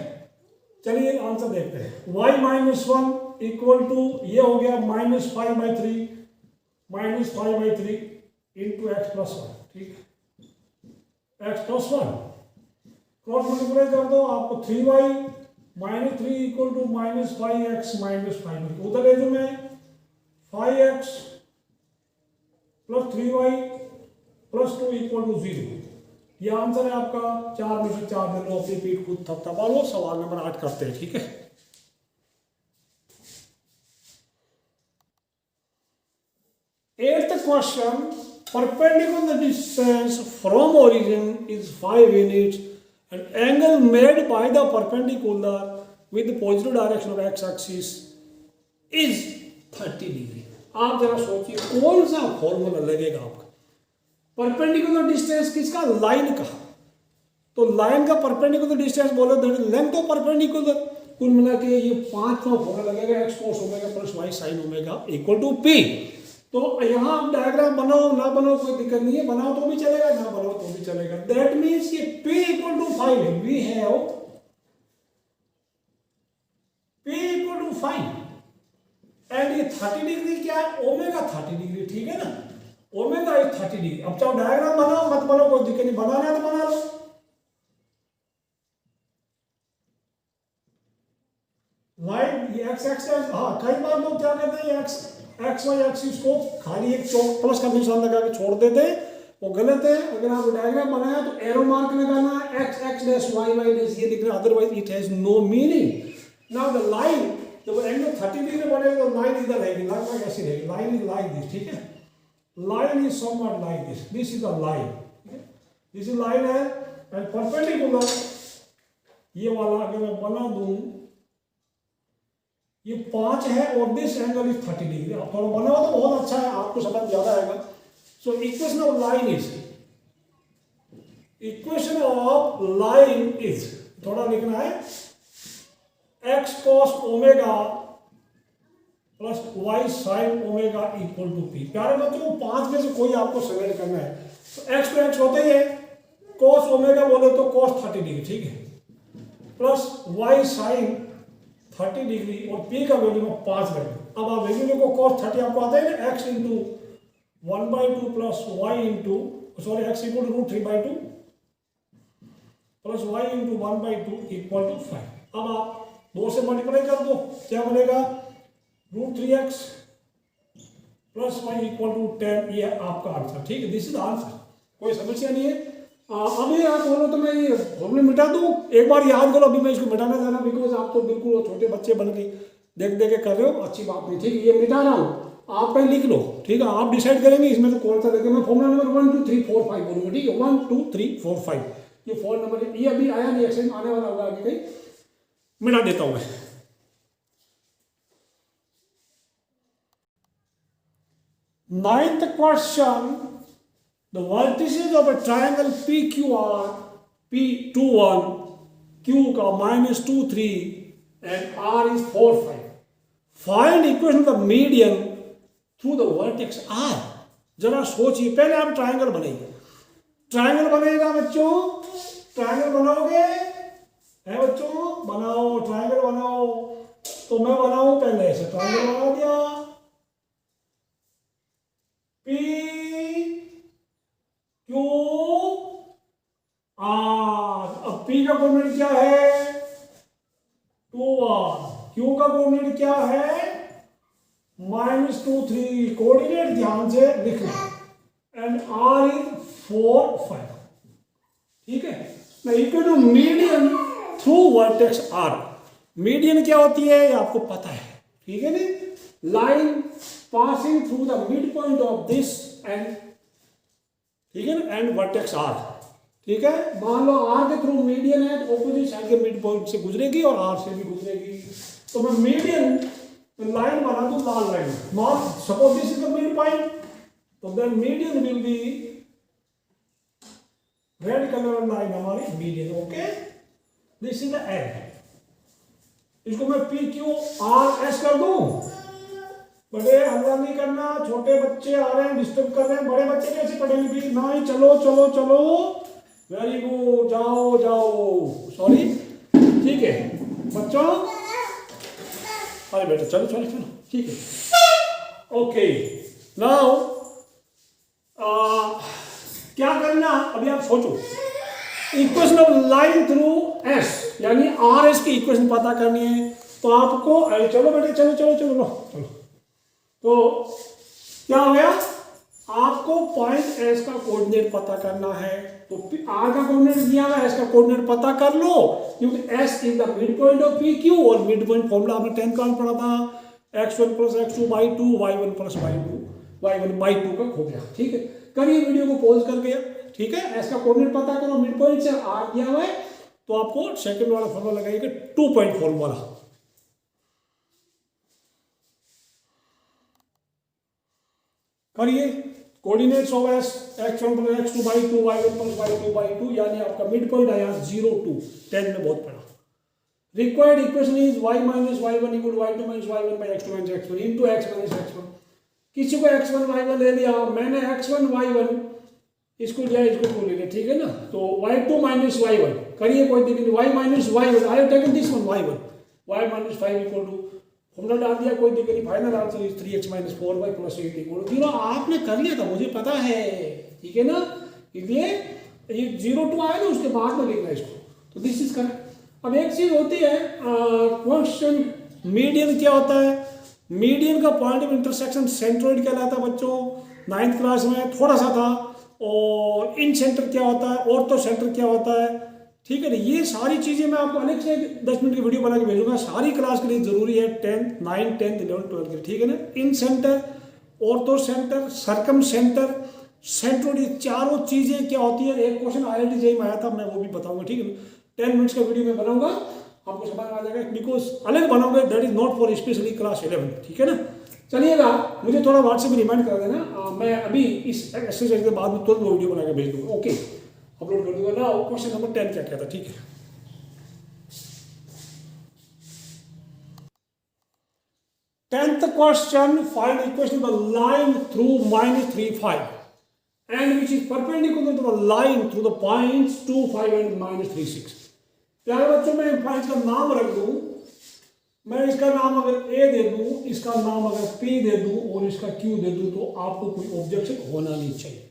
S1: चलिए आंसर देखते हैं। y माइनस 1 इक्वल टू ये हो गया -5/3 इंटू एक्स प्लस 1। ठीक है, एक्स प्लस 1 क्रॉस मल्टीप्लाई कर दो, आपको 3y -3 इक्वल टू -5x -5 उधर है जो मैं 5x plus 3y plus 2 equal to 0। ये आंसर है आपका। 4 में से 4 दे लो, अपनी पीठ खुद थपथपा लो। सवाल नंबर 8 करते हैं। ठीक है, eighth question, perpendicular distance from origin is 5 units and angle made by the perpendicular with the positive direction of x axis is 30 degree. आप जरा सोचिए कौन सा फॉर्मूला लगेगा आपका। परपेंडिकुलर डिस्टेंस किसका? लाइन का। तो लाइन का परपेंडिकुलर डिस्टेंस बोलो that is length of perpendicular. कुल मिला के ये 5 का फॉर्मूला लगेगा, x cos omega plus y sin omega equal to p। तो यहाँ आप डायग्राम बनाओ ना बनाओ कोई दिक्कत नहीं है, बनाओ तो भी चलेगा, ना बनाओ तो भी चलेगा। दैट मीन्स ये p इक्वल टू 5 है। We have p equal to 5 and ये 30 डिग्री क्या है? Omega 30 degree. ठीक है ना, ओमेगा इज 30 डिग्री। अब चाहो डायग्राम बनाओ मत बनाओ कोई दिक्कत नहीं, बनाना है तो बना लो। लाइन ये एक्स एक्सेस, हाँ कई बार लोग क्या कहते हैं एक्स वाई एक्सिस को खाली एक चौक प्लस का निशान लगा के छोड़ देते हैं, वो गलत है। अगर आप डायग्राम बनाया तो एरो मार्क लगाना, x x dash y y dash ये लिखना, otherwise it has no meaning. Now the line जब एंगल 30 डिग्री बनेगा तो लाइन इधर रहेगी, लगभग ऐसी रहेगी। Line is like this. ठीक है, line is somewhat like this. This is the line. Okay? This is line है and perpendicular ये वाला अगर मैं बना दूं ये 5 है और this angle is 30 डिग्री। आप थोड़ा बनाओ तो बहुत अच्छा है, आपको समझ ज्यादा आएगा। So equation of line is, equation of line is थोड़ा लिखना है x cos omega plus y sin omega equal to p। प्यारे बच्चों 5 में से कोई आपको सेलेक्ट करना है। तो x तो x होता ही है, cos ओमेगा बोले तो cos 30 डिग्री। ठीक है, प्लस y sin 30 डिग्री और p का वैल्यू में 5 वैल्यू। अब आप वैल्यू देखो, cos 30 आपको आता है ना, x into 1/2 plus y into sorry x equal to √3/2 plus y into 1/2 equal to 5। अब आप 2 से मल्टीप्लाई कर दो, क्या बनेगा? √3x plus y equal to 10। ये आपका आंसर। ठीक है, दिस इज आंसर, कोई समस्या नहीं है। अभी आप बोलो तो मैं ये फॉर्मूले मिटा दूं, एक बार याद करो। अभी मैं इसको मिटाना चाहना, बिकॉज आप तो बिल्कुल छोटे बच्चे बन के देख देख के कर रहे हो, अच्छी बात नहीं। ठीक है, ये मिटा रहा हूँ, आप कहीं लिख लो। ठीक है, आप डिसाइड करेंगे इसमें से कौन सा लेके। मैं फॉर्मूला नंबर 1 2 3 4 5 बोलूंगा। ठीक है, 1 2 3 4 5 ये 4 नंबर है। ये अभी आया नहीं, एक्शन आने वाला होगा आगे कहीं, मिटा देता हूँ मैं। Ninth question, the vertices of a triangle PQR, P21, Q का -2 3 and R is 4 5. Find equation of the median through the vertex R. जरा सोचिए, पहले आप ट्रायंगल बनाइए। ट्रायंगल बनेगा बच्चों, ट्रायंगल बनाओगे है बच्चों, बनाओ ट्रायंगल बनाओ। तो मैं बनाऊं पहले ऐसे, ट्रायंगल बना दिया P Q R। अब P का कोऑर्डिनेट क्या है? 2R। Q का कोऑर्डिनेट क्या है? -2 3। कोऑर्डिनेट ध्यान से लिखना। And R is 4 5। ठीक है, मैं equal to median through vertex R। मीडियन क्या होती है ये आपको पता है। ठीक है ना, line passing through the midpoint of this and ठीक है ना, एंड वर्टेक्स R। ठीक है, मान लो R के थ्रू मीडियन है तो ऑपोजिट साइड के मिड पॉइंट से गुजरेगी और R से भी गुजरेगी। तो मैं मीडियन लाइन बना दूं, लाल line. Not suppose this is the mid point, तो then median will be red colour line हमारी median. Okay, this is the end. इसको मैं PQRS कर दूं। बड़े हल्ला नहीं करना, छोटे बच्चे आ रहे हैं डिस्टर्ब कर रहे हैं। बड़े बच्चे कैसे पढ़ेंगे भी? नहीं, चलो चलो चलो, वेरी गुड, जाओ जाओ। सॉरी, ठीक है, बच्चों अरे बेटा चलो चलो चलो ठीक है। ओके नाउ क्या करना अभी आप सोचो। Equation of line through S यानी आर एस की इक्वेशन पता करनी है तो आपको अरे चलो बेटे चलो चलो चलो लो चलो। तो क्या हो गया आपको पॉइंट एस का कोऑर्डिनेट पता करना है तो आर का कोऑर्डिनेट दिया हुआ एस का कोऑर्डिनेट पता कर लो क्योंकि S is the mid point of P Q और मिड पॉइंट फॉर्मूला आपने 10th क्लास पढ़ा था x1 + x2/2 y1 + y1/2 का हो गया। ठीक है करिए वीडियो को पॉज करके ठीक है एस का कोऑर्डिनेट पता करो मिड पॉइंट से आर दिया हुआ है तो आपको सेकंड वाला फॉर्मूला लगाइएगा 2 पॉइंट फॉर्मूला। करिए coordinates of S x1 + x2/2 y1 + y2/2 यानी आपका मिड पॉइंट आया 0 2 10 में बहुत पड़ा। Required equation is y - y1 = y2 - y1 by x2 - x1 into x - x1। किसी को x1 y1 ले लिया मैंने x1 y1 इसको लिया इसको ले लिया ठीक है ना तो y2 - y1 करिए कोई दिक्कत नहीं y - y1 I have taken this one y1 y - 5 = formula डाल दिया कोई दिक्कत नहीं final answer is 3x - 4y + 8 = 0। आपने कर लिया था मुझे पता है ठीक है ना इसलिए ये 0 2 आया ना उसके बाद में लिखना इसको तो दिस इज करेक्ट। अब एक चीज होती है क्वेश्चन मीडियन क्या होता है मीडियन का पॉइंट ऑफ इंटरसेक्शन सेंट्रोइड कहलाता है बच्चों 9th क्लास में थोड़ा सा था। और इन सेंटर क्या होता है ऑर्थो सेंटर क्या होता है ठीक है ना ये सारी चीजें मैं आपको अलग से 10 मिनट की वीडियो बना के भेजूंगा सारी क्लास के लिए जरूरी है 10th 9th 10th 11th 12th के लिए ठीक है ना। Incentre orthocentre circumcentre centroid ये चारों चीजें क्या होती है एक क्वेश्चन IIT JEE में आया था मैं वो भी बताऊंगा ठीक है ना 10 मिनट्स का वीडियो मैं बनाऊंगा आपको समझ में आ जाएगा बिकॉज अलग बनाऊंगा that is not for specially class 11 ठीक है ना। चलिएगा मुझे थोड़ा व्हाट्सएप में रिमाइंड कर देना मैं अभी इस एक्सरसाइज के बाद में तुरंत वो वीडियो बना के भेज दूंगा ओके अपलोड कर दूंगा ना। क्वेश्चन नंबर 10 क्या कहता है ठीक है 10th question find equation of a line through -3 5 and which is perpendicular to the line through the points 2 5 and -3 6। प्यारे बच्चों मैं पॉइंट्स का नाम रख दूं मैं इसका नाम अगर A दे दूं इसका नाम अगर P दे दूं और इसका Q दे दूं तो आपको कोई ऑब्जेक्शन होना नहीं चाहिए।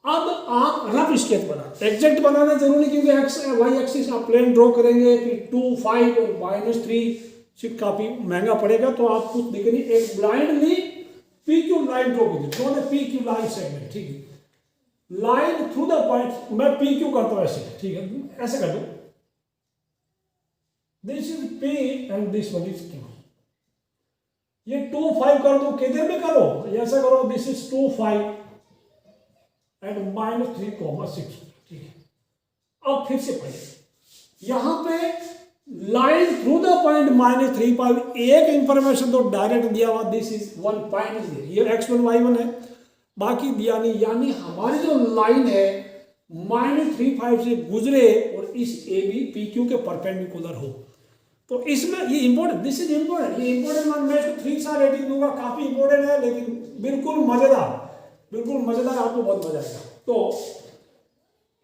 S1: अब आप रफ स्केच बना एग्जैक्ट बनाना जरूरी क्योंकि एक्स वाई एक्सिस आप प्लेन ड्रॉ करेंगे फिर 2 5 और -3 6 काफी महंगा पड़ेगा तो आप कुछ दिखे नहीं एक blindly P Q line draw कीजिए draw the P Q line segment ठीक है लाइन थ्रू द पॉइंट मैं पी क्यू करता हूं ऐसे ठीक है ऐसे कर दो this is P and this one is Q ये 2 5 कर दो किधर में करो ऐसा करो दिस इज 2 5 एंड -3, 6 ठीक है। अब फिर से पढ़िए यहां पे लाइन थ्रू द पॉइंट -3 5 एक इंफॉर्मेशन तो डायरेक्ट दिया हुआ दिस इज वन पॉइंट ये x1 y1 है बाकी दिया नहीं यानी हमारी जो लाइन है -3 5 से गुजरे और इस AB PQ के परपेंडिकुलर हो तो इसमें ये इंपॉर्टेंट दिस इज इंपॉर्टेंट ये इंपॉर्टेंट मान मैं इसको 3 स्टार रेटिंग दूंगा काफी इंपॉर्टेंट है लेकिन बिल्कुल मजेदार आपको बहुत मजा आएगा। तो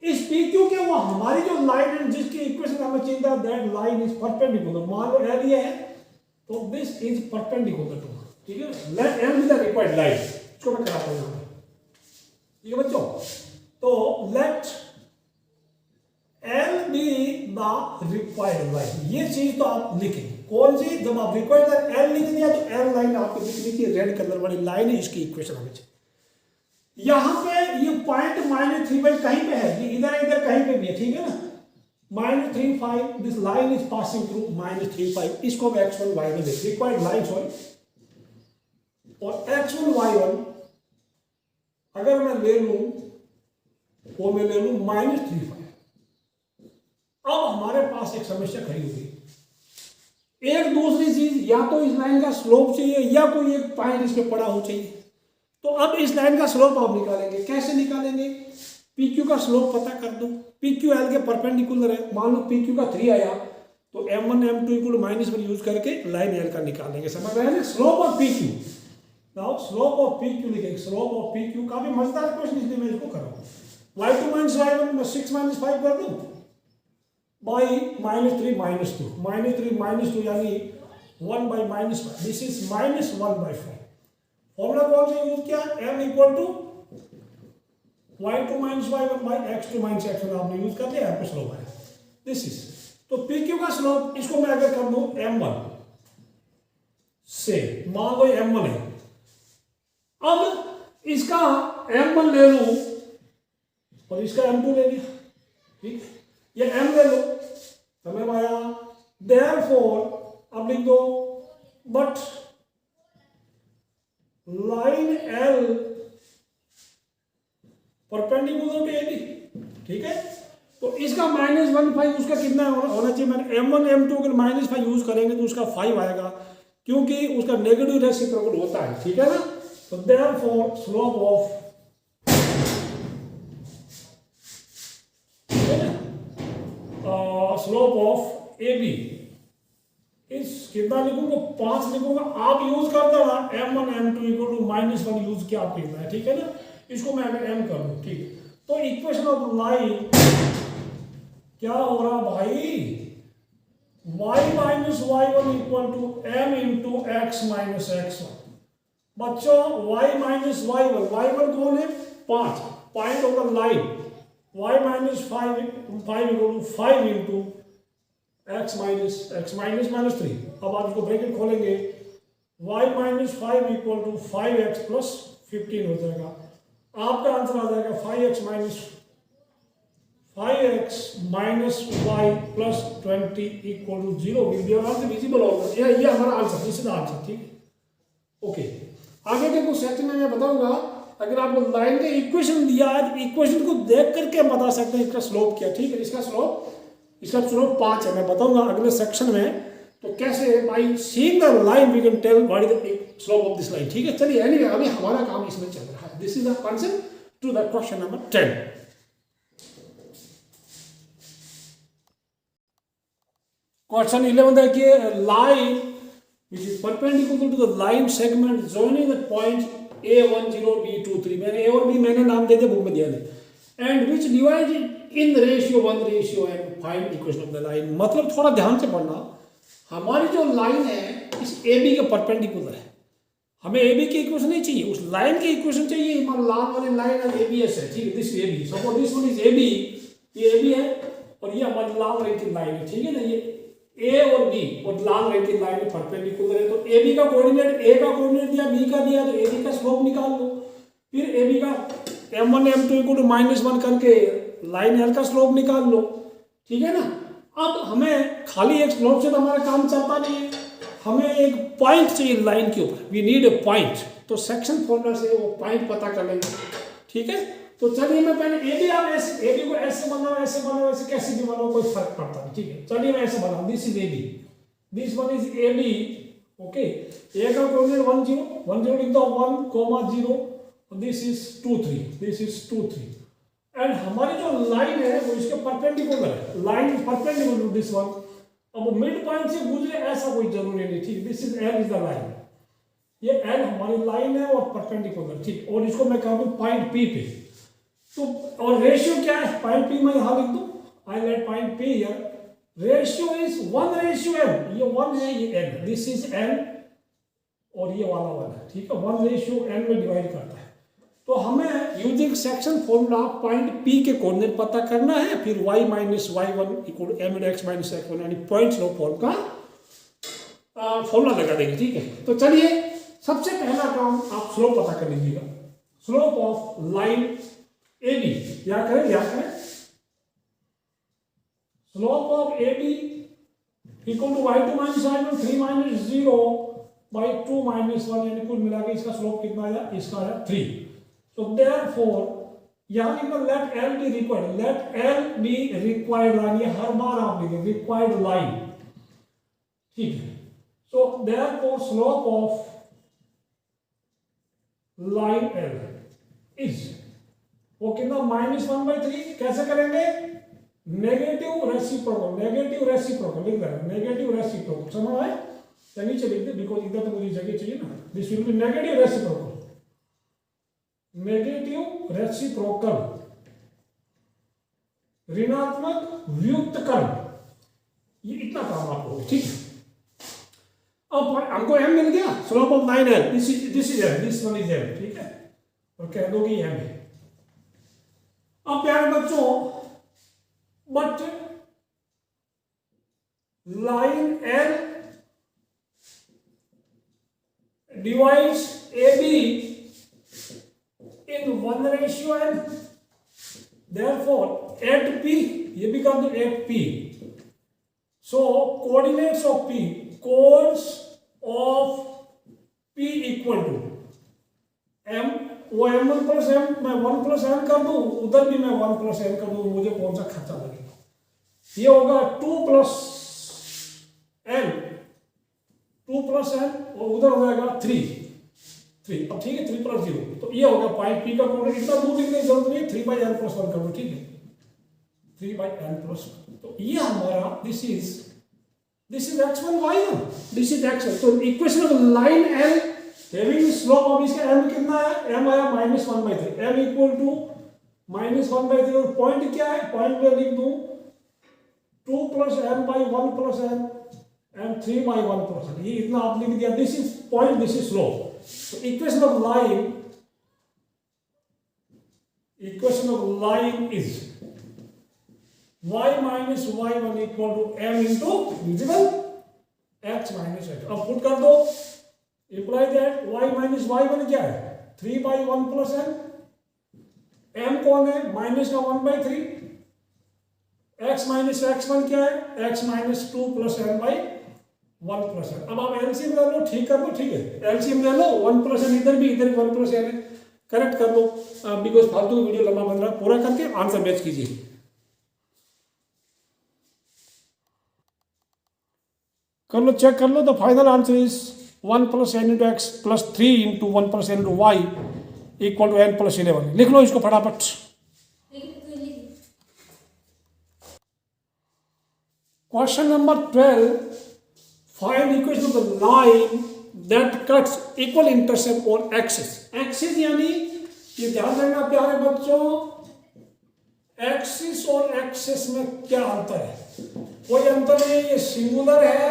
S1: इस PQ के वो हमारी जो लाइन है जिसकी इक्वेशन हमें चाहिए था दैट लाइन इज परपेंडिकुलर मान लो एरिया है तो दिस इज परपेंडिकुलर टू ठीक है let M be the required line इसको मैं कराता हूं यहां ठीक है बच्चों तो let L be the required line ये चीज तो आप लिखें कौन सी जब आप रिक्वायर्ड L लिख दिया तो L लाइन आपको दिखनी चाहिए रेड कलर वाली लाइन है इसकी इक्वेशन हमें चाहिए। यहां पे ये पॉइंट -3 5 कहीं पे है ये इधर कहीं पे भी है ठीक है ना -3 5 this line is passing through -3 5 इसको हम x1 y1 देख रिक्वायर्ड लाइन सॉरी और x1 y1 अगर मैं ले लूं वो मैं ले लूं -3 5 अब हमारे पास एक समस्या खड़ी होगी एक दूसरी चीज या तो इस लाइन का स्लोप चाहिए या कोई एक पॉइंट इस पे पड़ा हो चाहिए तो अब इस लाइन का स्लोप आप निकालेंगे कैसे निकालेंगे PQ का स्लोप पता कर दो PQ L के परपेंडिकुलर है मान लो PQ का 3 आया तो M1 M2 = -1 यूज करके लाइन L का निकालेंगे समझ रहे हैं slope of PQ now slope of PQ लिखेंगे स्लोप ऑफ PQ काफी मजेदार क्वेश्चन इसलिए मैं इसको कर रहा हूं y2 - y1 में 6 - 5 कर दूं by -3 -2 यानी 1 by -5, this is -1 by 5। Formula कौन सा यूज किया, m equal to y2 - y1 by x2 - x1 आपने यूज कर दिया, आपको स्लोप आया, दिस इज। तो PQ का स्लोप, इसको मैं अगर कर दूं m1 से, मान लो m1 है, अब इसका m1 ले लूं और इसका m2 ले लिया, ठीक, ये m ले लो, समझ में आया। देयरफॉर अब लिख दो, but line L perpendicular to AB, ठीक है। तो इसका -1 उसका कितना होना चाहिए, मैंने m1 m2 अगर -5 यूज करेंगे तो उसका 5 आएगा, क्योंकि उसका नेगेटिव रेसिप्रोकल होता है, ठीक है ना। तो therefore slope of slope of AB इस कितना लिखूंगा, 5 लिखूंगा। आप यूज कर दो ना m1 m2 equal to -1 use किया आप लिखना है, ठीक है ना। इसको मैं अगर m कर दूं, ठीक है, तो इक्वेशन ऑफ लाइन क्या हो रहा भाई, y - y1 equal to m into x - x1। बच्चों y - y1 कौन है, 5, point of the line, y - 5 equal to 5 into x - 3। अब आप इसको ब्रैकेट खोलेंगे, y - 5 equal to 5x plus 15 हो जाएगा, आपका आंसर आ जाएगा 5x minus y plus 20 equal to 0 will be your answer, visible होगा, ये हमारा answer, this is the answer, ठीक है। ओके, आगे के कुछ सेक्शन में मैं बताऊंगा, अगर आपको लाइन का इक्वेशन दिया है तो इक्वेशन को देख करके हम बता सकते हैं इसका स्लोप क्या, ठीक है। इसका स्लोप 5 है, मैं बताऊंगा अगले सेक्शन में, तो कैसे by seeing the line we can tell what is the slope of this line, ठीक है। चलिए एनीवे अभी हमारा काम इसमें चल रहा है, this is the answer to the question number 10। Question 11 देखिए, line which is perpendicular to the line segment joining the points A10, B23, मैंने A और B मैंने नाम दे दिया, बुक में दिया है, and which divided in the ratio 1:n, find equation of the line। मतलब थोड़ा ध्यान से पढ़ना, हमारी जो लाइन है इस AB के परपेंडिकुलर है, हमें AB की इक्वेशन नहीं चाहिए, उस लाइन की इक्वेशन चाहिए। मान लाल वाली लाइन है ABS है, ठीक है, this AB, suppose this one is AB, ये AB है और ये हमारी लाल रंग की लाइन है, ठीक है ना। ये A और B और लाल रंग की लाइन परपेंडिकुलर है, तो AB का कोऑर्डिनेट, A का कोऑर्डिनेट दिया, B का दिया, तो AB का स्लोप निकाल लो। फिर AB का m1 m2 इक्वल टू -1 करके लाइन L का स्लोप निकाल लो, ठीक है ना। अब हमें खाली एक स्लोप से तो हमारा काम चलता नहीं है, हमें एक पॉइंट चाहिए लाइन के ऊपर, वी नीड ए पॉइंट, तो सेक्शन फॉर्मूला से वो पॉइंट पता कर लेंगे, ठीक है। तो चलिए मैं पहले AB, आप AB को ऐसे बनाओ, ऐसे कैसे भी बनाओ, कोई फर्क पड़ता नहीं, ठीक है। चलिए मैं ऐसे बनाऊं, this is AB, this one is AB, okay. A का कोऑर्डिनेट 1 0 लिख दो, 1, 0, दिस इज 2 3, एंड हमारी जो लाइन है वो इसके परपेंडिकुलर है, line is perpendicular to this one. अब मिड पॉइंट से गुजरे ऐसा कोई जरूरी नहीं, ठीक, this is L is the line, ये L हमारी लाइन है और परपेंडिकुलर, ठीक, और इसको मैं कर दूं पॉइंट P पे, तो और रेशियो क्या है, पॉइंट P मैं यहां लिख दूं, I let point P here, ratio is 1:n, ये 1 है, ये n, दिस इज n और ये वाला 1 है, ठीक है, 1:n में डिवाइड करता है। तो हमें using section formula point P के कोऑर्डिनेट पता करना है, फिर y - y1 equal to m x - x1 यानी पॉइंट स्लोप फॉर्म का फॉर्मूला लगा देंगे, ठीक है। तो चलिए सबसे पहला काम आप स्लोप पता कर लीजिएगा, स्लोप ऑफ लाइन AB, क्या करें, slope of AB equal to y2 - y1 3 - 0 by 2 - 1, यानी कुल मिला के इसका स्लोप कितना आया, इसका आया 3। So therefore यहाँ लिखना let L be required line, ये हर बार आप लिखें required line, ठीक है। So therefore slope of line L is वो कितना -1/3, कैसे करेंगे, नेगेटिव रेसिप्रोकल लिख रहे, नेगेटिव रेसिप्रोकल, समझ आए या नीचे लिख दे, बिकॉज इधर तो मुझे जगह चाहिए ना, this will B negative reciprocal, ऋणात्मक व्युत्क्रम, ये इतना काम आपको, ठीक है। अब हमको m मिल गया, स्लोप ऑफ लाइन है, this is m, this one is m, ठीक है, और कह दो कि m है। अब प्यारे बच्चों, but line L divides AB in 1:n, therefore at P, ये भी कर दो at P, so coordinates of P, codes of P equal to m, वो m1 प्लस m, मैं 1 प्लस m कर दूं, उधर भी मैं 1 प्लस m कर दूं, मुझे कौन सा खर्चा लगेगा? ये होगा 2 प्लस n, 2 प्लस n, और उधर हो जाएगा 3, अब ठीक है, 3 प्लस 0, तो ये होगा पॉइंट P का कोऑर्डिनेट, इतना दूर लिखने की जरूरत नहीं है, 3/n + 1 कर दो, ठीक है, 3/n + 1, तो ये हमारा this is x1 y1, this is x1, तो equation of line L having slope of इसका m कितना है, m आया -1/3, m इक्वल टू -1/3, और पॉइंट क्या है, पॉइंट में लिख दूं 2 + m/1 + n, m 3/1 + n, ये इतना आप लिख दिया, this is point, this is slope. So equation of line is y minus y1 equal to m into visible x minus x। अब पुट कर दो, imply that y minus y1 क्या है, 3/1 + n, m कौन है, माइनस का 1/3, x minus x1 क्या है, x minus 2 + n/1 + n। अब आप एलसीएम ले लो, ठीक कर लो, ठीक है, एलसीएम ले लो, 1 + n इधर भी 1 + n है, करेक्ट कर लो, बिकॉज फालतू वीडियो लंबा बन रहा है, पूरा करके आंसर मैच कीजिए। कर लो, चेक कर लो, the final answer is 1 + n × x + 3 × 1 + n × y equal to n + 11। लिख लो इसको फटाफट। Question number 12, find equation of the line that cuts equal intercept on axis। axis यानी, ये ध्यान रखना प्यारे बच्चों, एक्सिस और एक्सिस में क्या अंतर है, कोई अंतर नहीं, ये सिंगुलर है,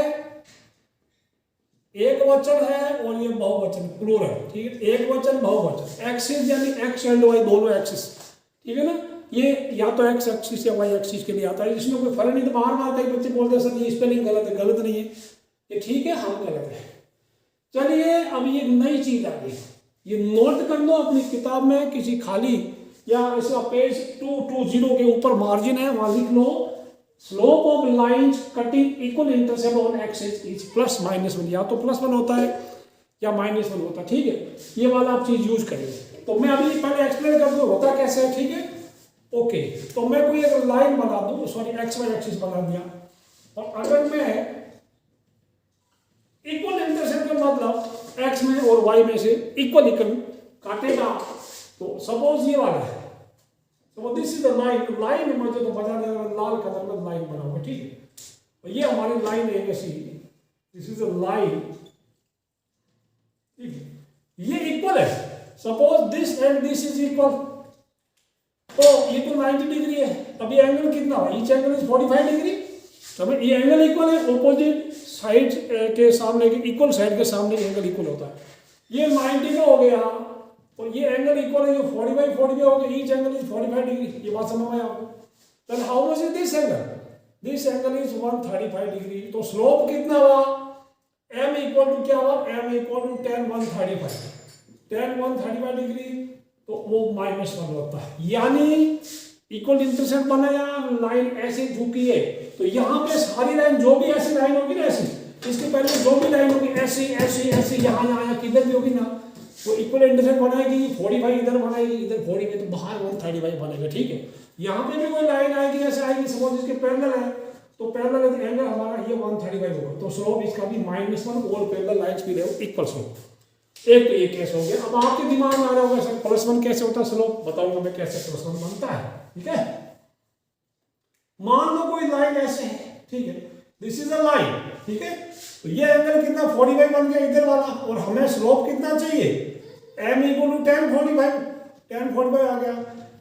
S1: एक वचन है, और ये बहुवचन प्लूरल, ठीक है, एक वचन बहुवचन। एक्सिस यानी एक्स एंड वाई दोनों एक्सिस, ठीक है ना, ये या तो एक्स एक्सिस या वाई एक्सिस के लिए आता है, इसमें कोई फर्क नहीं। तो बार कई बच्चे बोलते हैं सर ये स्पेलिंग गलत है, गलत नहीं है, ये ठीक है, हम गलत है। चलिए अब ये नई चीज आ गई, ये नोट कर लो अपनी किताब में, किसी खाली या इसका पेज 220 के ऊपर मार्जिन है, वहां लिख लो, slope of lines cutting equal intercept on axis is +-1, या तो +1 होता है या -1 होता है, ठीक है, ये वाला आप चीज यूज करेंगे। तो मैं अभी पहले एक्सप्लेन कर दूं होता कैसे है, ठीक है, ओके। तो मैं कोई एक लाइन बना दूं, सॉरी XY एक्सिस बना दिया, और अगर मैं इक्वल इंटरसेप्ट का मतलब x में और y में से इक्वल काटेगा, तो सपोज ये वाला है, तो दिस इज द लाइन में मुझे तो बता देगा, लाल कलर में लाइन बना हुआ, ठीक है, तो ये हमारी लाइन है ऐसी, दिस इज अ लाइन, ठीक है, ये इक्वल है, suppose this and this is equal, तो ये तो 90 डिग्री है। अब ये एंगल कितना है, ईच एंगल इज 45 डिग्री, तो ये एंगल इक्वल है, ऑपोजिट साइड के सामने, इक्वल साइड के सामने एंगल इक्वल होता है। ये 90 का हो गया, तो ये एंगल इक्वल है, ये 45 हो गया, ईच एंगल इज 45 डिग्री, ये बात समझ में आपको। Then how much is this angle, this angle is 135 degree, तो स्लोप कितना हुआ, m इक्वल टू क्या हुआ, m equal to tan 135 degree, तो वो -1 होता है, यानी इक्वल इंटरसेप्ट बनाया, लाइन ऐसे झुकी है, तो यहाँ पे सारी लाइन जो भी ऐसी लाइन होगी ना, ऐसी, इसके पहले जो भी लाइन होगी ऐसी ऐसी ऐसी, यहाँ किधर भी होगी ना, वो इक्वल इंटरसेप्ट बनाएगी, 45 इधर बनाएगी, इधर 45, तो बाहर 135 बनेगा, ठीक है। यहाँ पे भी कोई लाइन आएगी, ऐसे आएगी, सपोज इसके पैरेलल है, तो पैरेलल है, एंगल हमारा ये 135 होगा, तो स्लोप इसका भी -1, और पैरेलल लाइंस भी रहे इक्वल स्लोप। एक तो ये केस हो गया। अब आपके दिमाग में आ रहा होगा सर +1 कैसे होता है, स्लोप बताऊंगा मैं कैसे +1 बनता है, ठीक है। मान लो कोई लाइन ऐसे है, ठीक है, दिस इज अ लाइन, ठीक है, तो ये एंगल कितना 45 बन गया इधर वाला, और हमें स्लोप कितना चाहिए, m = tan 45 आ गया,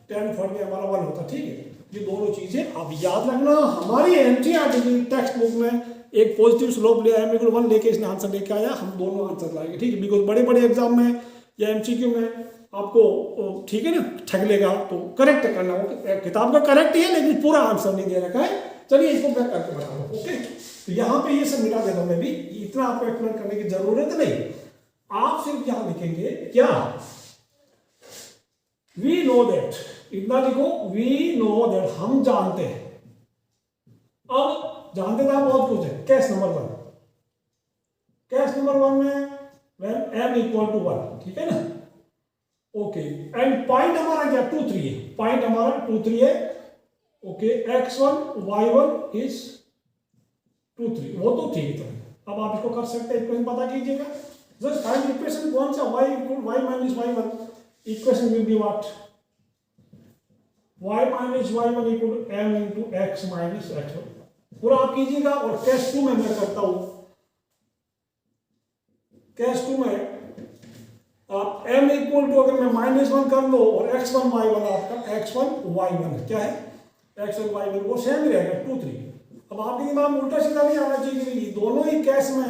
S1: tan 45 हमारा 1 होता, ठीक है। ये दोनों चीजें आप याद रखना। हमारी एनसीईआरटी टेक्स्ट बुक में एक पॉजिटिव स्लोप लिया है, m = 1 लेके इसने आंसर लेके आया, हम दोनों आंसर लाएंगे, ठीक है। बिकॉज बड़े बड़े एग्जाम में या एमसीक्यू में आपको, ठीक है ना, ठग लेगा, तो करेक्ट करना हो। किताब का करेक्ट ही है लेकिन पूरा आंसर नहीं दे रखा है। चलिए इसको मैं करके बता दूँ, ओके। तो यहाँ पे ये सब मिटा देता हूँ मैं भी, इतना आपको एक्सप्लेन करने की जरूरत नहीं। आप सिर्फ यहाँ लिखेंगे क्या, वी नो दैट, इतना लिखो, वी नो दैट, हम जानते हैं। अब जानते था बहुत कुछ है। केस नंबर 1, केस नंबर 1 में when m = 1, ठीक है ना, ओके। एंड पॉइंट हमारा क्या 2 3 है, पॉइंट हमारा 2 3 है, ओके। x1 y1 इज 2 3, वो तो ठीक है। अब आप इसको कर सकते हैं, इक्वेशन पता कीजिएगा, जस्ट फाइंड इक्वेशन कौन सा, y - y1, equation will be what, y - y1 = m × x - x1, पूरा आप कीजिएगा। और केस 2 में मैं करता हूं, केस 2 में m = अगर मैं -1 कर लो और x1 y1, आपका x1 y1 क्या है, x1 y1 वो सेम ही रहेगा 2 3। अब आपके दिमाग में उल्टा सीधा नहीं आना चाहिए कि दोनों ही केस में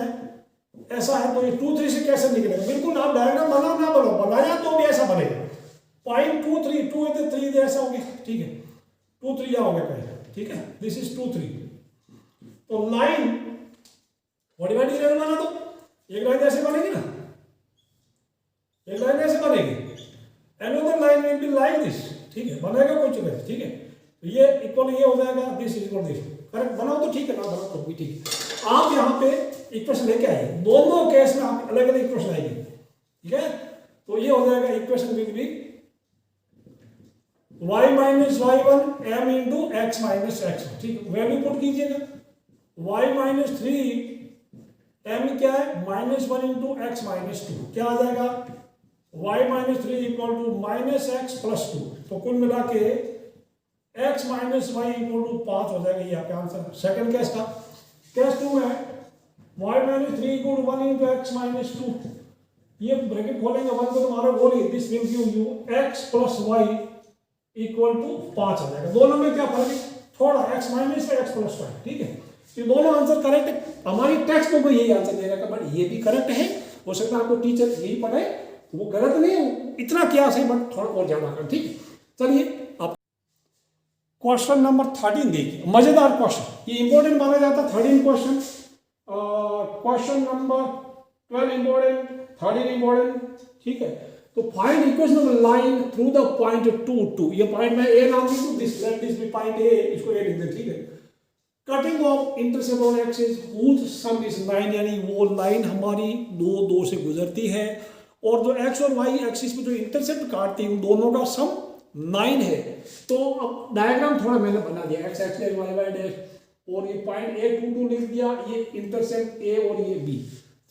S1: ऐसा है, तो ये 2 3 से कैसे निकलेगा। बिल्कुल आप डायग्राम बनाओ ना बनाया तो भी ऐसा बनेगा, पॉइंट 2 3 2 इधर 3 इधर ऐसा हो गया, ठीक है, 2 3 यहाँ हो गया पहले, ठीक है, दिस इज 2 3। तो लाइन 45 डिग्री बना दो, एक लाइन ऐसे बनेगी ना, एक लाइन ऐसे बनेगी, another line will be like this, ठीक है, बनेगा कुछ नहीं, ठीक है। तो ये इक्वल ये हो जाएगा, this is equal this, correct बनाओ तो ठीक है, ना बनाओ तो भी ठीक है। आप यहाँ पे इक्वेशन लेके आइए, दोनों केस में आप अलग अलग इक्वेशन आएगी, ठीक है। तो ये हो जाएगा equation will be y - y1 m × x - x1, ठीक है, वैल्यू पुट कीजिएगा। y - 3 m क्या है, -1 × x - 2, क्या आ जाएगा, y - 3 = -x + 2, तो कुल मिला के x - y = 5 हो जाएगा, ये आपका आंसर। सेकंड केस का, केस 2 में y - 3 = 1 × x - 2, ये ब्रैकेट खोलेंगे, 1 को तुम्हारा बोलिए, this will give you x + y = 5 आ जाएगा। दोनों में क्या फर्क है, थोड़ा x - x + 5, ठीक है। ये दोनों आंसर करेक्ट है, हमारी टेक्स्ट बुक में यही आंसर दे रखा है, बट ये भी करेक्ट है। हो सकता है आपको टीचर यही पढ़ाए, वो गलत नहीं है, इतना क्या है बट थोड़ा और ज्यादा कर, ठीक है। चलिए आप क्वेश्चन नंबर 13 देखिए, मजेदार क्वेश्चन, ये इंपॉर्टेंट माना जाता है 13 question. Question number 12 important, 13 important, ठीक है। तो find equation of line through the point 2 2, ये पॉइंट में ए नाम लिख दूं, this let this be point A, इसको ए लिख दे, ठीक है। Cutting off intercept on axis whose sum is 9, यानी वो लाइन हमारी 2 2 से गुजरती है, और जो एक्स और वाई एक्सिस में जो इंटरसेप्ट काटती है उन दोनों का सम 9 है। तो अब डायग्राम थोड़ा मैंने बना दिया, x x dash y y dash, और ये पॉइंट ए 2 2 लिख दिया, ये इंटरसेप्ट ए और ये बी,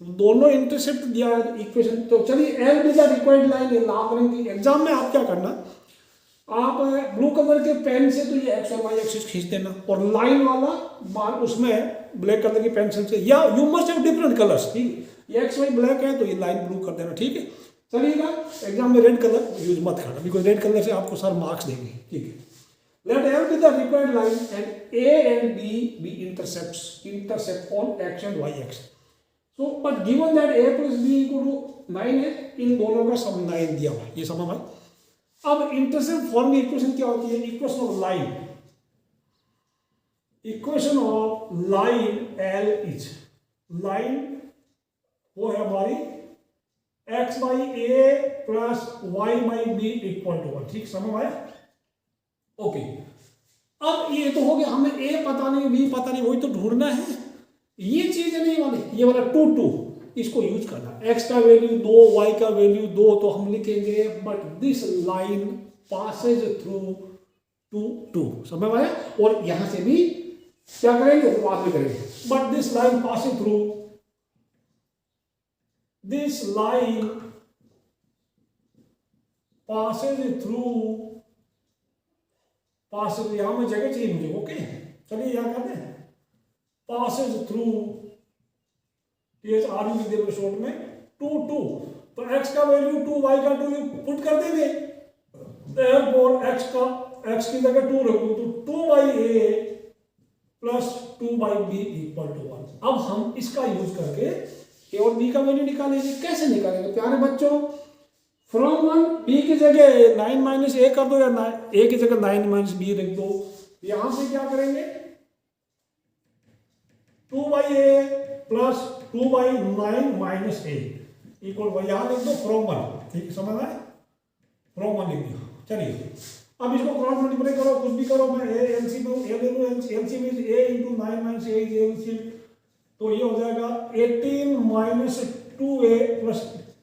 S1: तो दोनों इंटरसेप्ट दिया है इक्वेशन। तो चलिए L be the required line, ये नाम करेंगे। एग्जाम में आप क्या करना, आप ब्लू कलर के पेन से तो ये एक्स और वाई एक्सिस खींच देना, और लाइन वाला बार उसमें ब्लैक कलर की पेंसिल से, या you must have different colours, ठीक है, ये एक्स वाई ब्लैक है तो ये लाइन ब्लू कर देना, ठीक है। चलिएगा, एग्जाम में रेड कलर यूज मत करना, बिकॉज रेड कलर से आपको सर मार्क्स देंगे, ठीक है। Let L be the required line and a and b b intercept on x and Y axis. So but given that a + b = 9 है, इन दोनों का सम 9 दिया हुआ, ये समझ में। अब इंटरसेप्ट फॉर्म की इक्वेशन क्या होती है, equation of line, equation of line L is, line वो है हमारी x by a plus y by b = 1, ठीक, समझ आया, ओके। अब ये तो हो गया, हमें a पता नहीं b पता नहीं, वही तो ढूंढना है, ये चीज नहीं वाले, ये वाला 2 2 इसको यूज करना, x का वैल्यू 2 y का वैल्यू 2, तो हम लिखेंगे but this line Passage through 2 2, समझ में आया। और यहां से भी क्या करेंगे, बाद में करेंगे, but this line passing through, this line passes यहां में जगह चाहिए मुझे, ओके। चलिए यहां करते हैं, passes through TH RU लिख देंगे शॉर्ट में 2 2, तो x का वैल्यू 2 y का 2 पुट कर देंगे, therefore x की जगह 2 रखो तो 2/a plus 2/b equal to 1। अब हम इसका यूज करके ए और बी का वैल्यू निकालेंगे। कैसे निकालेंगे प्यारे बच्चों? फ्रॉम 1 बी की जगह 9 माइनस ए कर दो, या ए की जगह 9 माइनस बी रख दो। यहां से क्या करेंगे? 2/a प्लस 2/9 माइनस ए इक्वल, यहां लिख दो फ्रॉम 1। ठीक है, समझ आए? फ्रॉम 1 लिख दिया। चलिए अब इसको क्रॉस मल्टीप्लाई करो, कुछ भी करो, मैं ए एलसीएम ए ले लूं। LCM is a × 9 minus a is LCM, तो ये हो जाएगा 18 minus 2a plus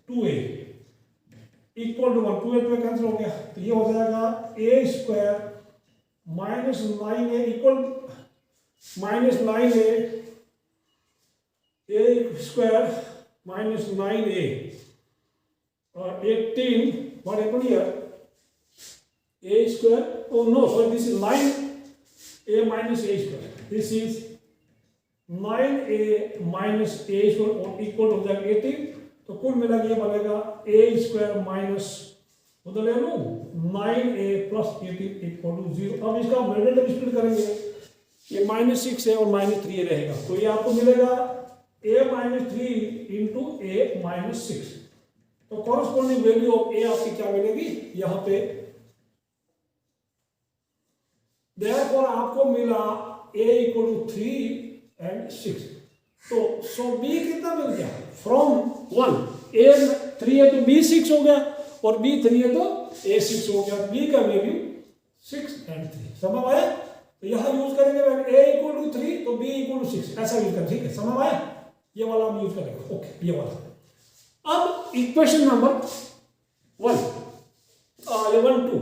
S1: 2a equal to 1। 2a 2a cancel हो गया, तो ये हो जाएगा a square minus 9a equal minus 9a a square minus 9a और 18 what happened here? A square, oh no, sorry, this is 9a minus a square. This is 9a minus a square equal to 18। तो कुल मिला के ये बनेगा a square minus उधर ले लो 9a plus 18 equal to 0। अब इसका मिडिल टर्म स्प्लिट करेंगे, ये -6 है और -3 रहेगा, तो ये आपको मिलेगा a minus 3 into a minus 6। तो कॉरस्पॉन्डिंग वैल्यू ऑफ ए आपकी क्या मिलेगी यहां पे? देयरफॉर आपको मिला a इक्वल टू 3 and 6। तो सो b कितना मिल गया? फ्रॉम 1 a 3 है तो b 6 हो गया, और b 3 है तो a 6 हो गया। b का वैल्यू 6 and 3। समझ आया? तो यहां यूज करेंगे a इक्वल टू 3 तो b इक्वल टू 6 ऐसा यूज कर। ठीक है, समझ आया? ये वाला हम यूज करेंगे। ओके, ये वाला। अब इक्वेशन नंबर 1 2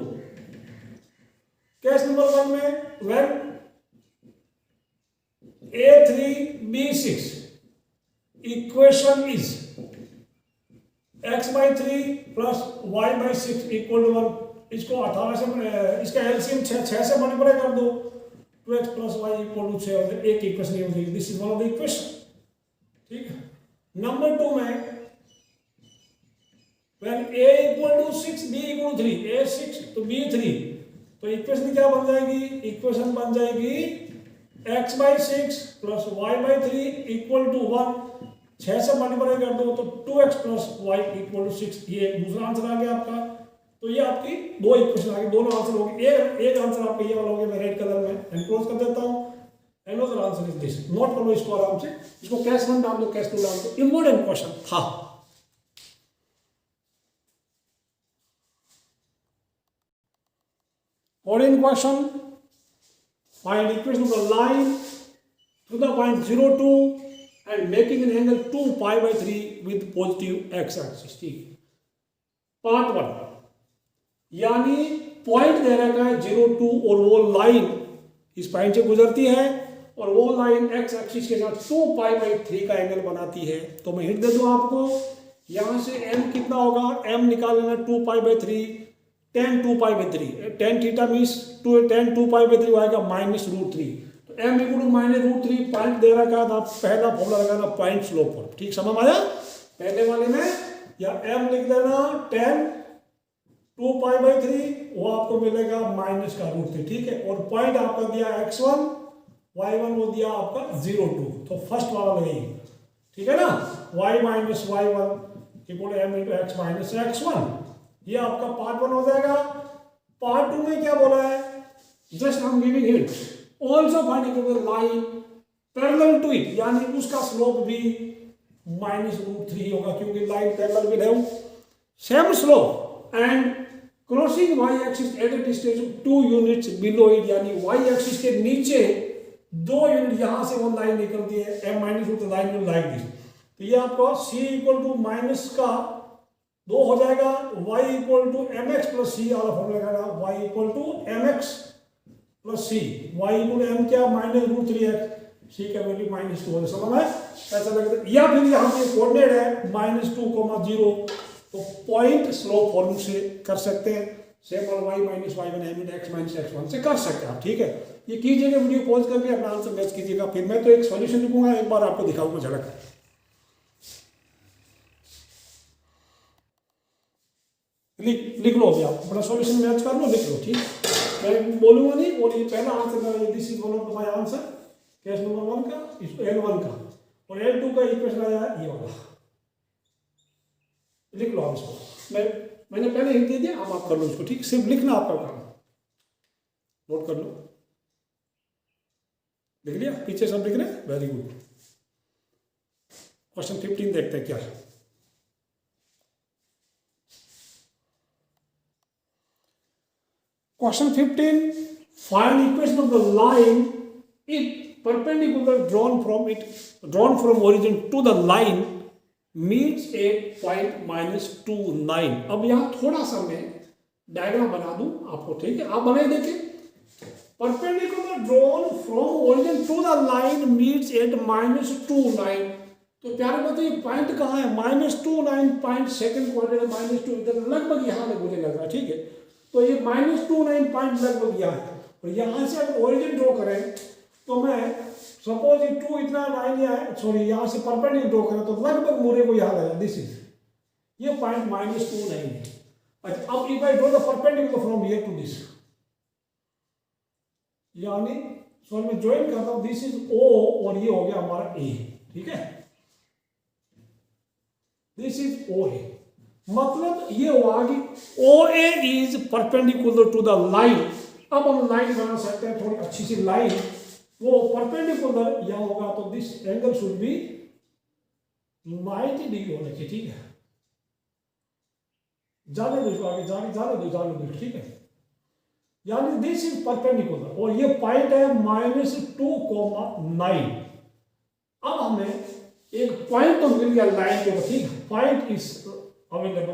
S1: केस नंबर 1 में when a3 b6 equation is x/3 plus y/6 equal to 1। इसको 18 से इसका एलसीएम 6 से मल्टीप्लाई कर दो, 2x plus y equal to 6 हो जाए। एक इक्वेशन ये हो जाएगी। This is one of the equation. ठीक है, नंबर 2 में when a equal to 6 b equal to 3, a 6 तो b 3, तो इक्वेशन क्या बन जाएगी? इक्वेशन बन जाएगी x/6 plus y/3 equal to 1। 6 से मल्टीप्लाई कर दो तो 2x plus y equal to 6। ये दूसरा आंसर आ गया आपका। तो ये आपकी दो इक्वेशन आ गई, दोनों आंसर हो गए। एक आंसर आपका ये वाला हो गया, मैं रेड कलर में एनक्लोज कर देता हूं। Another answer is this. Note कर लो इसको आराम से। इसको कैश 1 डाल दो, कैश 2 डाल दो। इंपॉर्टेंट क्वेश्चन था। और इन question find equation of a line to the point 02 and making an angle 2π/3 with positive x axis। Part 1 यानी पॉइंट दे रखा है 02 और वो लाइन इस पॉइंट से गुजरती है और वो लाइन x एक्सिस के साथ 2π/3 का एंगल बनाती है। तो मैं हिंट दे दूं आपको, यहां से m कितना होगा? m निकाल लेना 2π/3 tan 2π/3 tan theta means tan 2π/3 आएगा -√3। तो m इक्वल टू -√3 पॉइंट दे रखा था, पहला फॉर्मूला लगाना पॉइंट स्लोप पर। ठीक, समझ आया? पहले वाले में या m लिख देना tan 2π/3, वो आपको मिलेगा -√3। ठीक है, और पॉइंट आपका दिया x1 y1 वो दिया आपका 02। तो फर्स्ट वाला लगेगी। ठीक है ना, y minus y1 equal to m into x minus x1। ये आपका पार्ट 1 हो जाएगा। पार्ट 2 में क्या बोला है? जस्ट हम giving hint. Also finding the line parallel to it, यानी उसका स्लोप भी -√3 होगा क्योंकि लाइन पैरेलल विद है। Same slope and crossing y axis at a distance of 2 units below it, यानी y एक्सिस के नीचे 2 यूनिट यहां से वो लाइन निकलती है m -√3 line will like this. तो ये आपको c इक्वल टू माइनस का 2 हो जाएगा, y equal to mx plus c वाला फॉर्मूला लगाना, y equal to mx plus c, y equal to m क्या -√3x, c का वैल्यू -2 हो। समझ में ऐसा लगता है। या फिर यहाँ पे कोऑर्डिनेट है -2,0, तो पॉइंट स्लोप फॉर्मूले से कर सकते हैं। सेम और y minus y1 m into x minus x1 से कर सकते हैं आप। ठीक है, ये कीजिएगा, वीडियो पॉज करके अपना आंसर मैच कीजिएगा। फिर मैं तो एक सॉल्यूशन लिखूंगा, एक बार आपको दिखाऊंगा झलक। लिख लो अभी आप अपना सॉल्यूशन मैच कर लो, लिख लो। ठीक। मैं बोलूँगा नहीं, और ये पहला आंसर मेरा, this is one of my answer case number 1 का, इस L1 का, और L2 का इक्वेशन आया है ये वाला। लिख लो आप इसको, मैंने पहले हिंट दे दिया, अब आप कर लो इसको, ठीक, सिर्फ लिखना आपका काम, नोट कर लो। लिख लिया, पीछे सब लिख रहे हैं, वेरी गुड। क्वेश्चन 15 देखते हैं क्या है। Question 15, find equation of the line if perpendicular drawn from origin to the line meets at point -2,9। अब यहाँ थोड़ा सा मैं डायग्राम बना दूं आपको, ठीक है, आप बनाए देखें। Perpendicular drawn from origin to the line meets at -2,9। तो प्यारे बताइए पॉइंट कहाँ है, -2,9 पॉइंट सेकंड क्वाड्रेंट, -2 इधर लगभग यहाँ पे मुझे लग रहा है, ठीक है। तो ये -2,9 पॉइंट लगभग यहाँ है, और यहाँ से अगर ओरिजिन ड्रॉ करें तो मैं सपोज ये 2 इतना लाइन है, सॉरी यहाँ से परपेंडिकुलर ड्रॉ करें तो लगभग मुझे को यहाँ लगा, दिस इज ये पॉइंट -2,9 है। अच्छा, अब if I draw the perpendicular from here to this, यानी सॉरी मैं ज्वाइन करता हूँ, दिस इज O और ये हो गया हमारा A, ठीक है, दिस इज OA। मतलब ये हुआ कि OA is perpendicular to the line. अब हम लाइन बना सकते हैं, थोड़ी अच्छी सी लाइन, वो परपेंडिकुलर यहाँ होगा, तो this angle should be 90 degree होना चाहिए, ठीक है। जाने दो इसको आगे, जाने दो, ठीक है। यानी दिस इज परपेंडिकुलर, और ये पॉइंट है -2,9। अब हमें एक पॉइंट तो मिल गया लाइन के, ठीक है, पॉइंट इज अवेलेबल,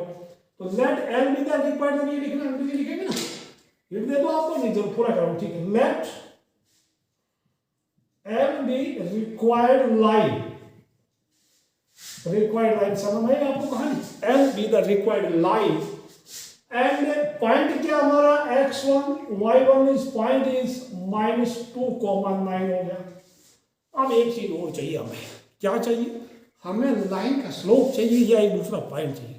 S1: तो let L be the required, ये लिखना, अंग्रेजी लिखेंगे ना, लिख दे दो आपको, नहीं जरूर पूरा करो, ठीक है। Let L be required line, समझ में आपको कहानी, L be the required line, and point क्या हमारा x1 y1 is point is -2,9 हो गया। अब एक चीज और चाहिए हमें, क्या चाहिए, हमें लाइन का स्लोप चाहिए या एक दूसरा पॉइंट चाहिए।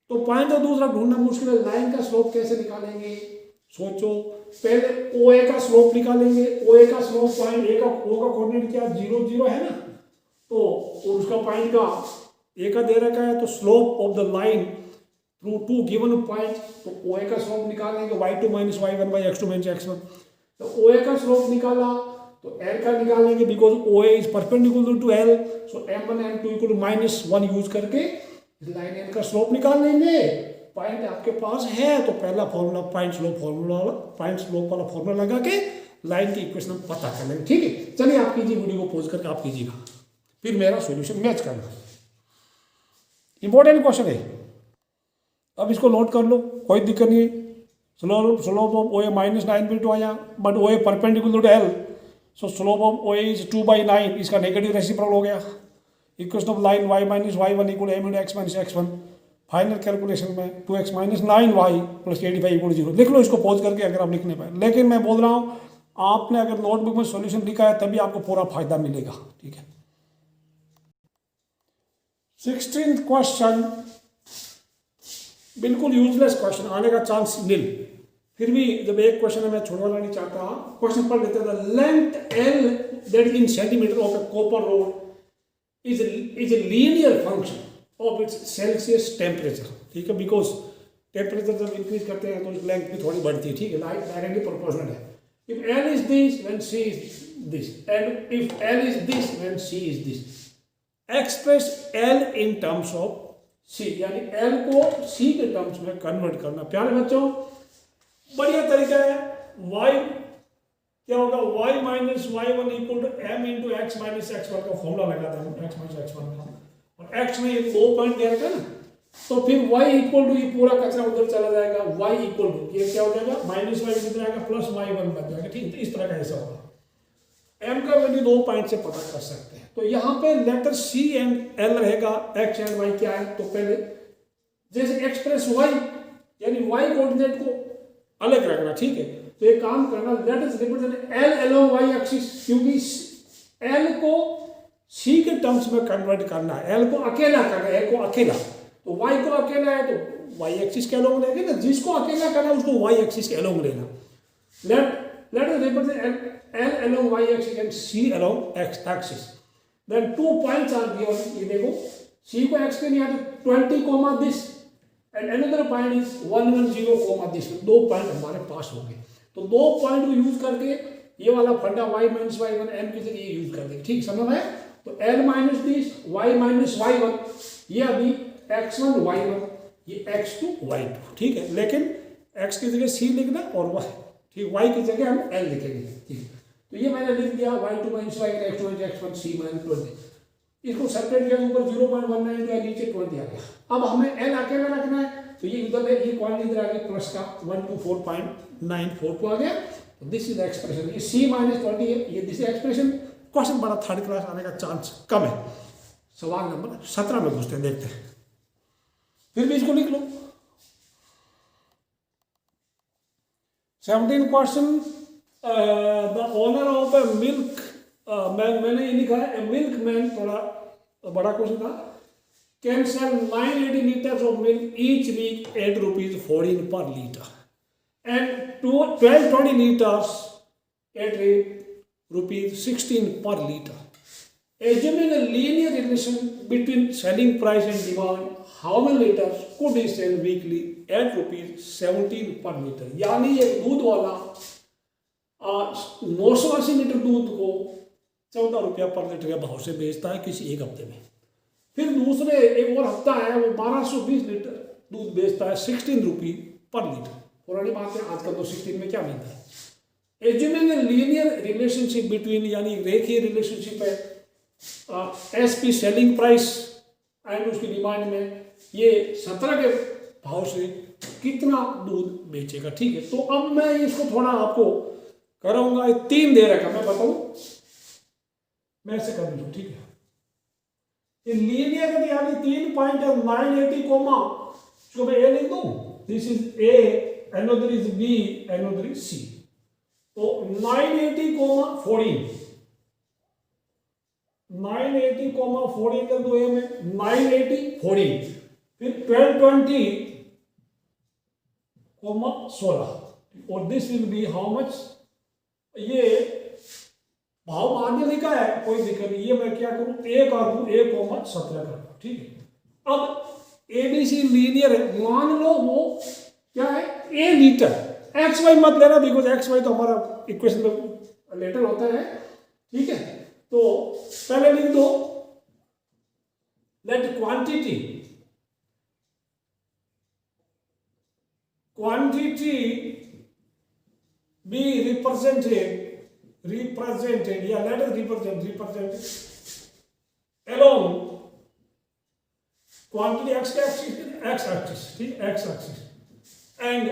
S1: तो पॉइंट तो दूसरा ढूंढना मुश्किल है, लाइन का स्लोप कैसे निकालेंगे, सोचो। पहले OA का स्लोप निकालेंगे, OA का स्लोप पॉइंट A का, O का कोऑर्डिनेट क्या 0, 0 है ना, तो उसका पॉइंट का A का दे रखा है, तो slope of the line through 2 given point, तो OA का स्लोप निकालेंगे, y2 - y1 by x2 - x1। तो OA का स्लोप निकाला तो L का निकालेंगे, because OA is perpendicular to L, so m1 m2 equal -1 use करके लाइन L का स्लोप निकाल लेंगे। पॉइंट आपके पास है तो पहला फॉर्मूला पॉइंट स्लोप वाला फॉर्मूला लगा के लाइन की इक्वेशन हम पता कर लेंगे, ठीक है। चलिए आप कीजिए, वीडियो को पॉज करके आप कीजिएगा, फिर मेरा सॉल्यूशन मैच करना। इंपॉर्टेंट क्वेश्चन है, अब इसको नोट कर लो, कोई दिक्कत नहीं। स्लोप ऑफ OA -9/2 आया, but OA perpendicular to L, so slope of OA is 2/9, इसका नेगेटिव रेसिप्रोकल हो गया। Equation of line y - y1 equal m × x - x1। Final calculation में 2x - 9y + 85 इक्वल 0। लिख लो इसको पॉज करके अगर आप लिखने पाए, लेकिन मैं बोल रहा हूँ आपने अगर नोटबुक में सॉल्यूशन लिखा है तभी आपको पूरा फायदा मिलेगा, ठीक है। 16th क्वेश्चन बिल्कुल यूजलेस क्वेश्चन, आने का चांस नील, फिर भी जब एक क्वेश्चन है मैं छोड़वाना नहीं चाहता। क्वेश्चन पढ़ लेते हैं। Length L that in centimetre of A copper road is a linear function of its Celsius temperature, ठीक है, बिकॉज टेम्परेचर जब इंक्रीज करते हैं तो उस लेंथ भी थोड़ी बढ़ती है, ठीक है, डायरेक्टली प्रोपोर्शनल है। If L is this when C is this, and if L is this when C is this, express L in terms of C, यानी L को C के टर्म्स में कन्वर्ट करना। प्यारे बच्चों बढ़िया तरीका है। y क्या होगा, y - y1 equal to m × x - x1 का फॉर्मूला लगाते हैं, x - x1 का, और x में ये 2 पॉइंट दे रखा है ना, तो फिर y इक्वल टू ये पूरा कचरा उधर चला जाएगा, y इक्वल टू ये क्या हो जाएगा -y कितना आएगा +y1 बन जाएगा, ठीक है। इस तरह का ऐसा होगा। m का वैल्यू 2 पॉइंट से पता कर सकते हैं। तो यहाँ पे लेटर C एंड L रहेगा, x एंड y क्या है, तो पहले जैसे एक्सप्रेस y यानी y कोऑर्डिनेट को अलग रखना, ठीक है। तो ये काम करना, late us represent L along y axis, क्योंकि L को C के टर्म्स में कन्वर्ट करना है, L को अकेला करना है, L को अकेला, तो y को अकेला है तो y एक्सिस के अलोंग लेंगे ना, जिसको अकेला करना है उसको y एक्सिस के अलोंग लेना। let us represent L along y axis and C along x axis. Then 2 points are given. ये देखो C को x पे लिया तो 20 comma this and another point is 110 comma this. 2 point हमारे पास हो गए. तो 2 पॉइंट को यूज करके ये वाला फंडा y minus y one m की जगह यूज कर देंगे. ठीक समझ आया. तो L minus this y minus y one ये अभी x1 y1 ये x2 y2. ठीक है. लेकिन x की जगह c लिखना और y ठीक y की जगह हम l लिखेंगे. ठीक है. तो ये मैंने लिख दिया y2 minus y x2 minus x1 c minus 20. इसको सेपरेट किया ऊपर 0.19 दिया नीचे 20 आ गया. अब हमें l अकेला रखना है तो ये उधर ये क्वांटिटी इधर आ गई प्लस का 124.94 आ गया. तो दिस इज एक्सप्रेशन. ये c माइनस 20 है. ये दिस एक्सप्रेशन. क्वेश्चन बड़ा थर्ड क्लास आने का चांस कम है. सवाल नंबर 17 में घुसते हैं देखते हैं. फिर भी इसको लिख लो. 17 question. The owner of A milk मैंने ये लिखा है ए मिल्क मैन. थोड़ा बड़ा क्वेश्चन था. Can sell 980 litres of milk each week at ₹14 per litre and 1220 litres at ₹16 per liter. Assuming a linear relation between selling price and demand, how many liters could he sell weekly at ₹17 per liter? यानी एक दूध वाला 980 litre दूध को 14 रुपया पर litre के भाव से बेचता है किसी एक हफ्ते में. फिर दूसरे एक और हफ्ता है वो 1220 लीटर दूध बेचता है 16 रुपये पर लीटर. पुरानी बात है. आजकल तो 16 में क्या मिलता है. Assuming a linear relationship between यानी रेखीय रिलेशनशिप है एसपी सेलिंग प्राइस एंड उसकी डिमांड में ये 17 के भाव से कितना दूध बेचेगा. ठीक है. तो अब मैं इसको थोड़ा आपको कराऊंगा. 3 दे रखा मैं बताऊं. मैं ऐसे कर लूँ. ठीक है. ये लीनियर यानी 3 पॉइंट है 980 कोमा इसको मैं ए लिख दूं. This is A another is B another is C. तो 980,14 980,14 कर दो ए में 980,14 फिर 1220,16 और this will B how much. ये भाव आगे लिखा है कोई दिक्कत नहीं. ये मैं क्या करूं ए कर दूं 1,17 कर दूं. ठीक है. अब एबीसी लीनियर है. मान लो वो क्या है ए लीटर. एक्स वाई मत लेना बिकॉज एक्स वाई तो हमारा इक्वेशन में लेटर होता है. ठीक है. तो पहले लिख दो लेट क्वांटिटी बी रिप्रेजेंटेड या let us represent along quantity x axis. ठीक. एक्स एक्सिस एंड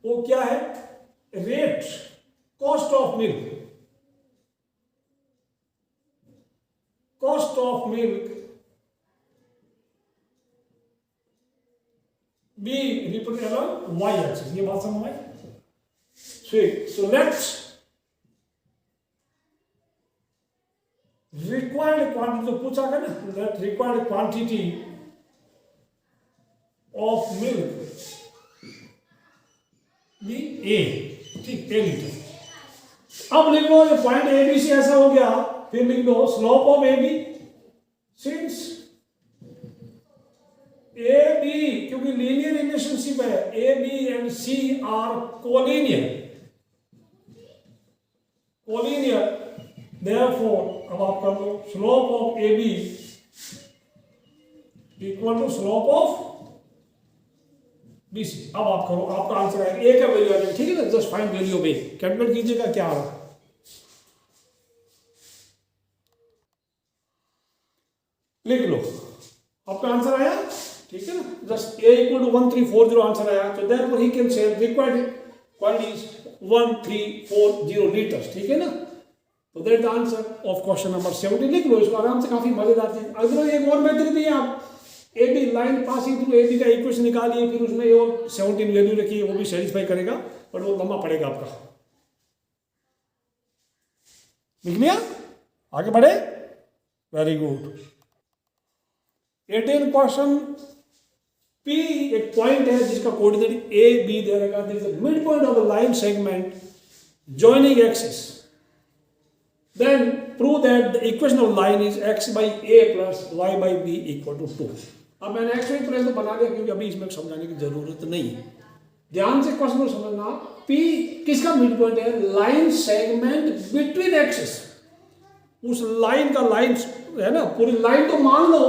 S1: वो क्या है rate cost of milk be represent along y axis. ये बात समझ में. सो लेट्स रिक्वायर्ड क्वांटिटी तो पूछा था ना. Let required quantity of milk be A. ठीक. A litre. अब लिख लो ये पॉइंट ए बी सी ऐसा हो गया. फिर लिख दो slope of A B since A B क्योंकि लीनियर रिलेशनशिप है A B and C are collinear therefore अब आप कर लो slope of A B equal to slope of B C. अब आप करो आपका आंसर है ए का वैल्यू आ जाएगा. ठीक है ना. Just find value of A. Calculate कीजिएगा क्या आ रहा है. लिख लो आपका आंसर आया. ठीक है ना. Just A equal to 1340 answer आया. तो therefore he can say required quantity 1340 litres. ठीक है ना. तो that the answer of question number 17. लिख लो इसको आराम से. काफी मजेदार चीज. अगर एक और मेथड भी है आप A B line passing through A B का इक्वेशन निकालिए फिर उसमें और 17 वैल्यू रखिए वो भी सेटिस्फाई करेगा बट वो लंबा पड़ेगा आपका. लिख लिया. आगे बढ़े. Very good. 18 क्वेश्चन. पी एक पॉइंट है जिसका कोऑर्डिनेट ए बी दे रखा है. Mid point of the line segment joining axis, then prove that the equation of line is x by a plus y by b equal to 2. अब मैंने x y plane तो बना दिया क्योंकि अभी इसमें समझाने की जरूरत नहीं है। ध्यान से क्वेश्चन को समझना। P किसका मिड पॉइंट है? Line segment between axis. उस लाइन का लाइन है ना, पूरी लाइन तो मान लो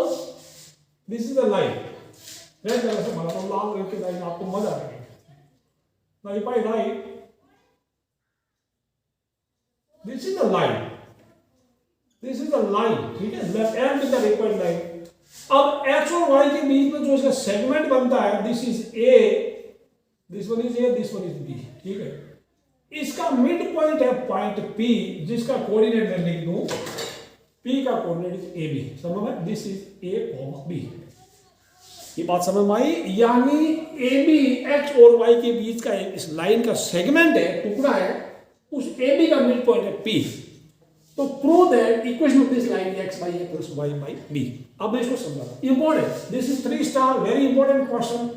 S1: दिस इज द लाइन। मैं तरह से बनाता हूँ लॉन्ग रेंज की लाइन, आपको मजा आएगा। भाई भाई right, this is the line, this is the line, ठीक है, left and with the required line. अब x और y के बीच में जो इसका सेगमेंट बनता है, this is a, this one is a, this one is b, ठीक है। इसका मिड पॉइंट है पॉइंट P, जिसका कोऑर्डिनेट मैं लिख दूं, P का कोऑर्डिनेट इज AB। समझ में? This is A, B। ये बात समझ में आई? यानी AB x और y के बीच का इस लाइन का सेगमेंट है, टुकड़ा है, उस AB का मिड पॉइंट है P। तो prove that equation of this line x by a plus y by b। अब मैं इसको समझाऊंगा, important, this is 3 star, very important question.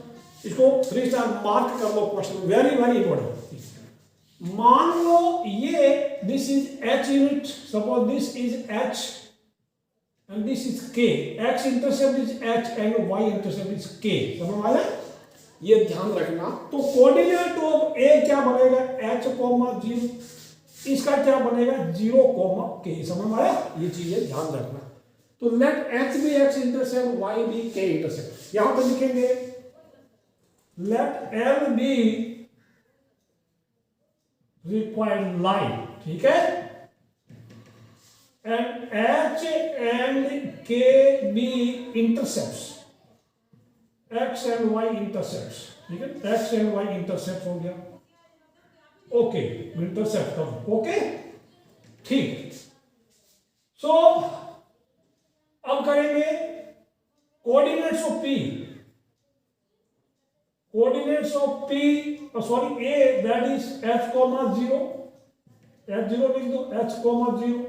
S1: इसको 3 स्टार मार्क कर लो, क्वेश्चन वेरी वेरी इंपॉर्टेंट। मान लो ये this is h unit, suppose this is h and this is k, x intercept is h and y intercept is k। समझ में आया? ये ध्यान रखना। तो कोऑर्डिनेट ऑफ a क्या बनेगा? h, 0, इसका क्या बनेगा? 0, k। समझ में आया? ये चीजें ध्यान रखना। तो let h be x intercept, y be k intercept. यहां पर लिखेंगे let l be required line, ठीक है, and h and k be intercepts, x and y intercepts, ठीक है, x एंड y इंटरसेप्ट हो गया। ओके, इंटरसेप्ट कर, ओके, ठीक। सो अब करेंगे coordinates of P, coordinates of P, sorry A, that is h, 0, h0 लिख दो, h, 0।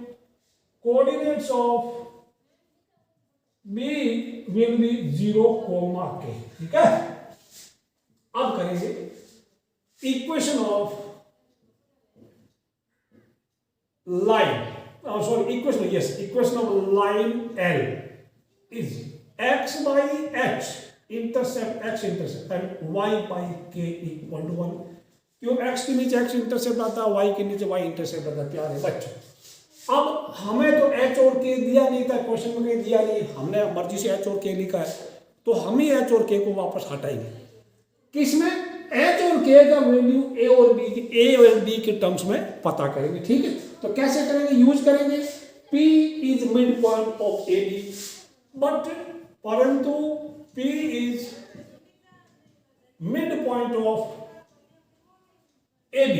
S1: Coordinates of B will be 0, k, ठीक है। अब करेंगे equation of line, sorry, equation of line L is x by h intercept, x intercept and y by k equal to 1। क्यों? x के नीचे x intercept आता है, y के नीचे y इंटरसेप्ट आता है। प्यारे बच्चों, अब हमें तो h और k दिया नहीं था, क्वेश्चन में कहीं दिया नहीं, हमने मर्जी से h और k लिखा है, तो हम ही h और k को वापस हटाएंगे। किसमें? h और k का वैल्यू a और b के टर्म्स में पता करेंगे, ठीक है। तो कैसे करेंगे? यूज करेंगे P is mid point of AB, but परंतु P is mid point of AB।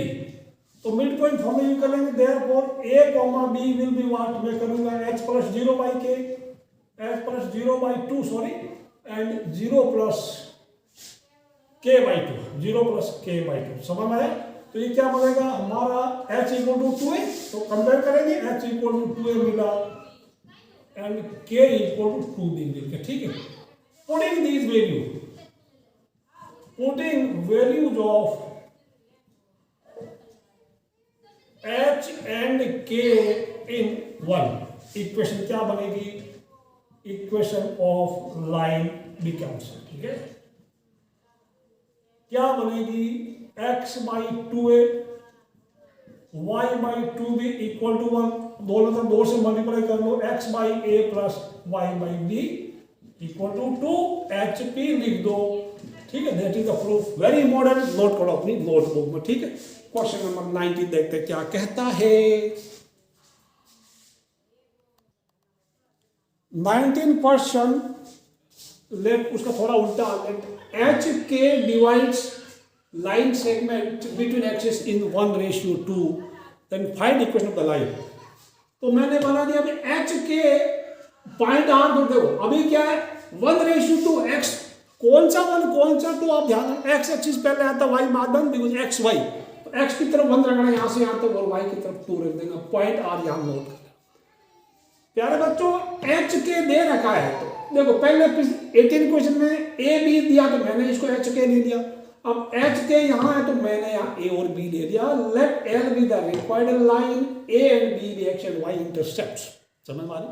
S1: तो मिड पॉइंट फॉर्मूला यूज करेंगे, therefore A, B will be what? मैं करूंगा h plus 0 by k, h plus 0 by 2, sorry, and 0 plus k by 2, 0 plus k by 2। समझ में आया? तो ये क्या बनेगा हमारा? h इक्वल टू 2a, तो कंपेयर करेंगे, h इक्वल टू 2a मिला and k equal to 2b मिल गया, ठीक है। Putting these value, putting values of h and k in 1, equation क्या बनेगी? इक्वेशन ऑफ लाइन बिकम्स, ठीक है, क्या बनेगी? x by 2a, y by 2b equal to 1। दोनों तरफ 2 से मल्टीप्लाई कर लो, x by a plus y by b equal to 2hp लिख दो, ठीक है। That is the proof, very important, note करो अपनी नोटबुक में, ठीक है। क्वेश्चन नंबर 19 देखते हैं क्या कहता है। 19%, लेट उसका थोड़ा उल्टा, let hk divides line segment between axis in 1:2, then find equation of the line। तो मैंने बना दिया अभी h के पॉइंट r, तो देखो अभी क्या है 1:2, x कौन सा 1 कौन सा 2, आप ध्यान रखना, x एक्सिस पहले आता है, y बाद में, बिकॉज x y, तो x की तरफ 1 रखना यहां से यहां तक, और y की तरफ 2 रख देना, पॉइंट r यहां नोट करना। प्यारे बच्चों, h के दे रखा है, तो देखो पहले 18 क्वेश्चन में a b दिया, तो मैंने इसको h के ले लिया। अब एच के यहाँ है तो मैंने यहाँ ए और बी ले लिया। Let L be the required line, A and B the x and y intercept. समझ में आ रही?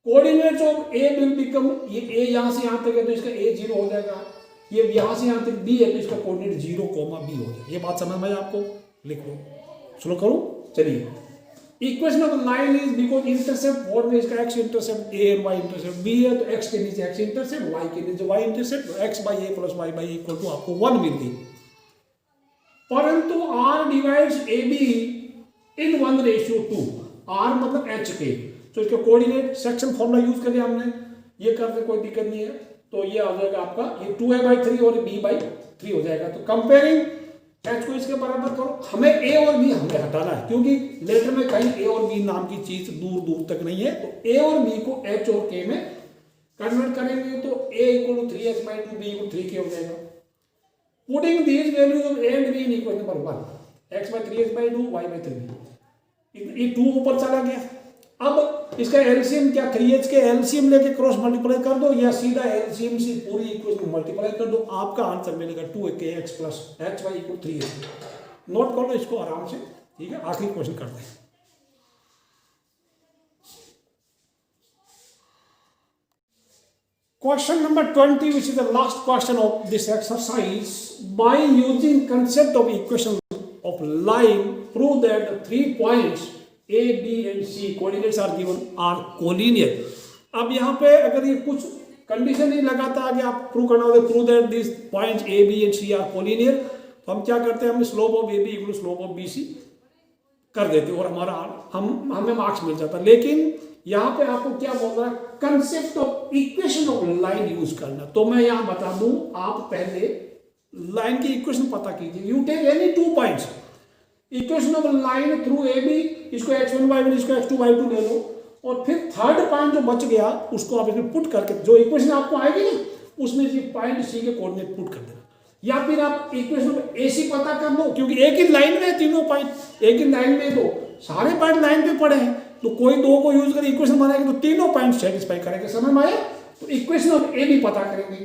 S1: Coordinates of A will become, ये ए यहाँ से यहाँ तक है तो इसका ए 0 हो जाएगा, ये यहाँ से यहाँ तक बी है तो इसका कोऑर्डिनेट 0, बी हो जाएगा। ये बात समझ में आई आपको? लिख लो, स्लो करूँ, चलिए। Equation of line is because intercept for में इसका x intercept A and y intercept B है तो एक्स के नीचे एक्स इंटरसेप्ट, वाई के नीचे वाई इंटरसेप्ट, तो x by A plus y by equal to आपको 1 मिल गई। परंतु R divides A B in 1:2, R मतलब एच के, तो इसका कोऑर्डिनेट सेक्शन फॉर्मूला यूज कर लिया हमने, ये करने कोई दिक्कत नहीं है। तो ये आ जाएगा आपका, ये 2a/3 और b/3 हो जाएगा। तो कंपेयरिंग एच को इसके बराबर करो, हमें ए और बी हमें हटाना है क्योंकि लेटर में कहीं ए और बी नाम की चीज दूर दूर तक नहीं है। तो ए और बी को एच और के में कन्वर्ट करेंगे तो a = 3x/2, b = 3k हो जाएगा। Putting these values of A and be in equation number 1, x/3x/2, y/3b, ये 2 ऊपर चला गया। अब इसका एलसीएम क्या, 3h के एलसीएम लेके क्रॉस मल्टीप्लाई कर दो या सीधा एलसीएम से पूरी इक्वेशन मल्टीप्लाई कर दो, आपका आंसर मिलेगा 2kx plus hy = 3h। Note कर लो इसको आराम से, ठीक है। आखिरी क्वेश्चन करते हैं। Question number 20 which is the last question of this exercise. By using concept of equation of line, prove that the 3 points A, B and C coordinates are given are collinear. अब यहाँ पे अगर ये कुछ condition ही लगाता आगे आप prove करना होगा, prove that this points A, B and C are collinear, तो हम क्या करते हैं, हम slope of AB = slope of BC कर देते और हमारा हमें मार्क्स मिल जाता। लेकिन यहाँ पे आपको क्या बोल रहा है, concept of equation of line use करना। तो मैं यहाँ बता दूं, आप पहले लाइन की इक्वेशन पता कीजिए। You take any 2 points, equation of line through A B, इसको x1 y1 इसको x2 y2 ले लो, और फिर थर्ड पॉइंट जो बच गया उसको आप इसमें पुट करके जो इक्वेशन आपको आएगी ना उसमें ये पॉइंट सी के कोऑर्डिनेट पुट कर देना। या फिर आप इक्वेशन ऑफ एसी पता कर लो, क्योंकि एक ही लाइन में तीनों पॉइंट, एक ही लाइन में तो सारे पॉइंट लाइन पे पड़े हैं, तो कोई 2 को यूज कर इक्वेशन बनाएंगे तो तीनों पॉइंट सेटिस्फाई करेंगे। समझ में आया? तो इक्वेशन ऑफ ए भी पता करेंगे,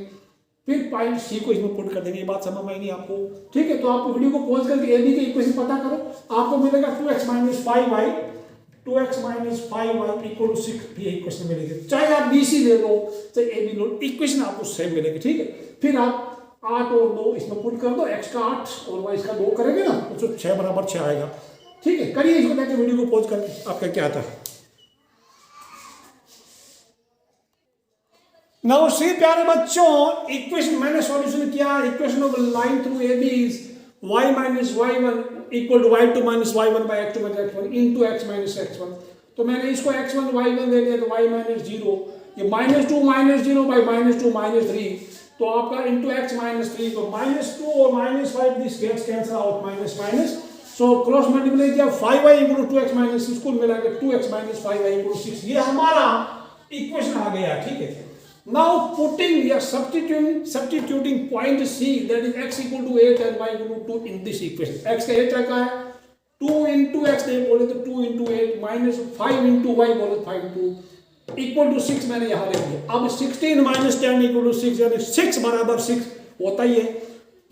S1: फिर पॉइंट सी को इसमें पुट कर देंगे। ये बात समझ में आई नहीं आपको? ठीक है, तो आप वीडियो को पॉज करके ए बी की इक्वेशन पता करो, आपको मिलेगा 2x - 5y, 2x - 5y = 6, ये इक्वेशन मिलेगी। चाहे आप बी सी ले लो चाहे ए बी लो, इक्वेशन आपको सेम मिलेगी। ठीक है, फिर आप 8 और 2 इसमें पुट कर दो, x का 8 और y का 2 करेंगे ना तो 6 = 6 आएगा। ठीक है, करिए इसको लेकर वीडियो को पॉज करके, आपका क्या आता है। नाउ सी प्यारे बच्चों, इक्वेशन मैंने सॉल्यूशन किया, equation of line through A B is y - y1 = y2 - y1/x2 - x1 into x - x1। तो मैंने इसको x1 y1 ले लिया तो y - 0, ये -2 - 0/-2 - 3, तो आपका into x - 3, तो -2 और -5 this gets cancel out, minus, so cross multiply किया, 5y = 2x - 6 कुल मिला के 2x - 5y = 6, ये हमारा इक्वेशन आ गया। ठीक है, now putting या substituting point C, that is x = 8 and y = 2 in this equation। x का 8 रखा है, 2 into x नहीं बोले तो 2 into 8 minus 5 into y बोले 5 into equal to 6 मैंने यहाँ लिख दिया। अब 16 - 10 = 6, यानी 6 = 6 होता ही है।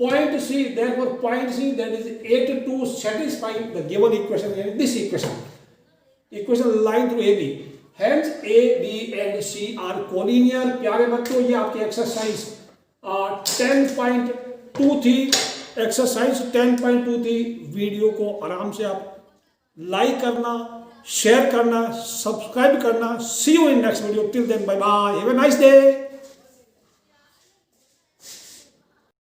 S1: Point C, therefore point C that is 8 to satisfy the given equation, यानी this equation line through AB। Hence A, B and C are collinear। प्यारे बच्चों, ये आपकी एक्सरसाइज 10.2 थी, एक्सरसाइज 10.2 थी। वीडियो को आराम से आप लाइक करना, शेयर करना, सब्सक्राइब करना। See you in next video, till then bye bye, have a nice day.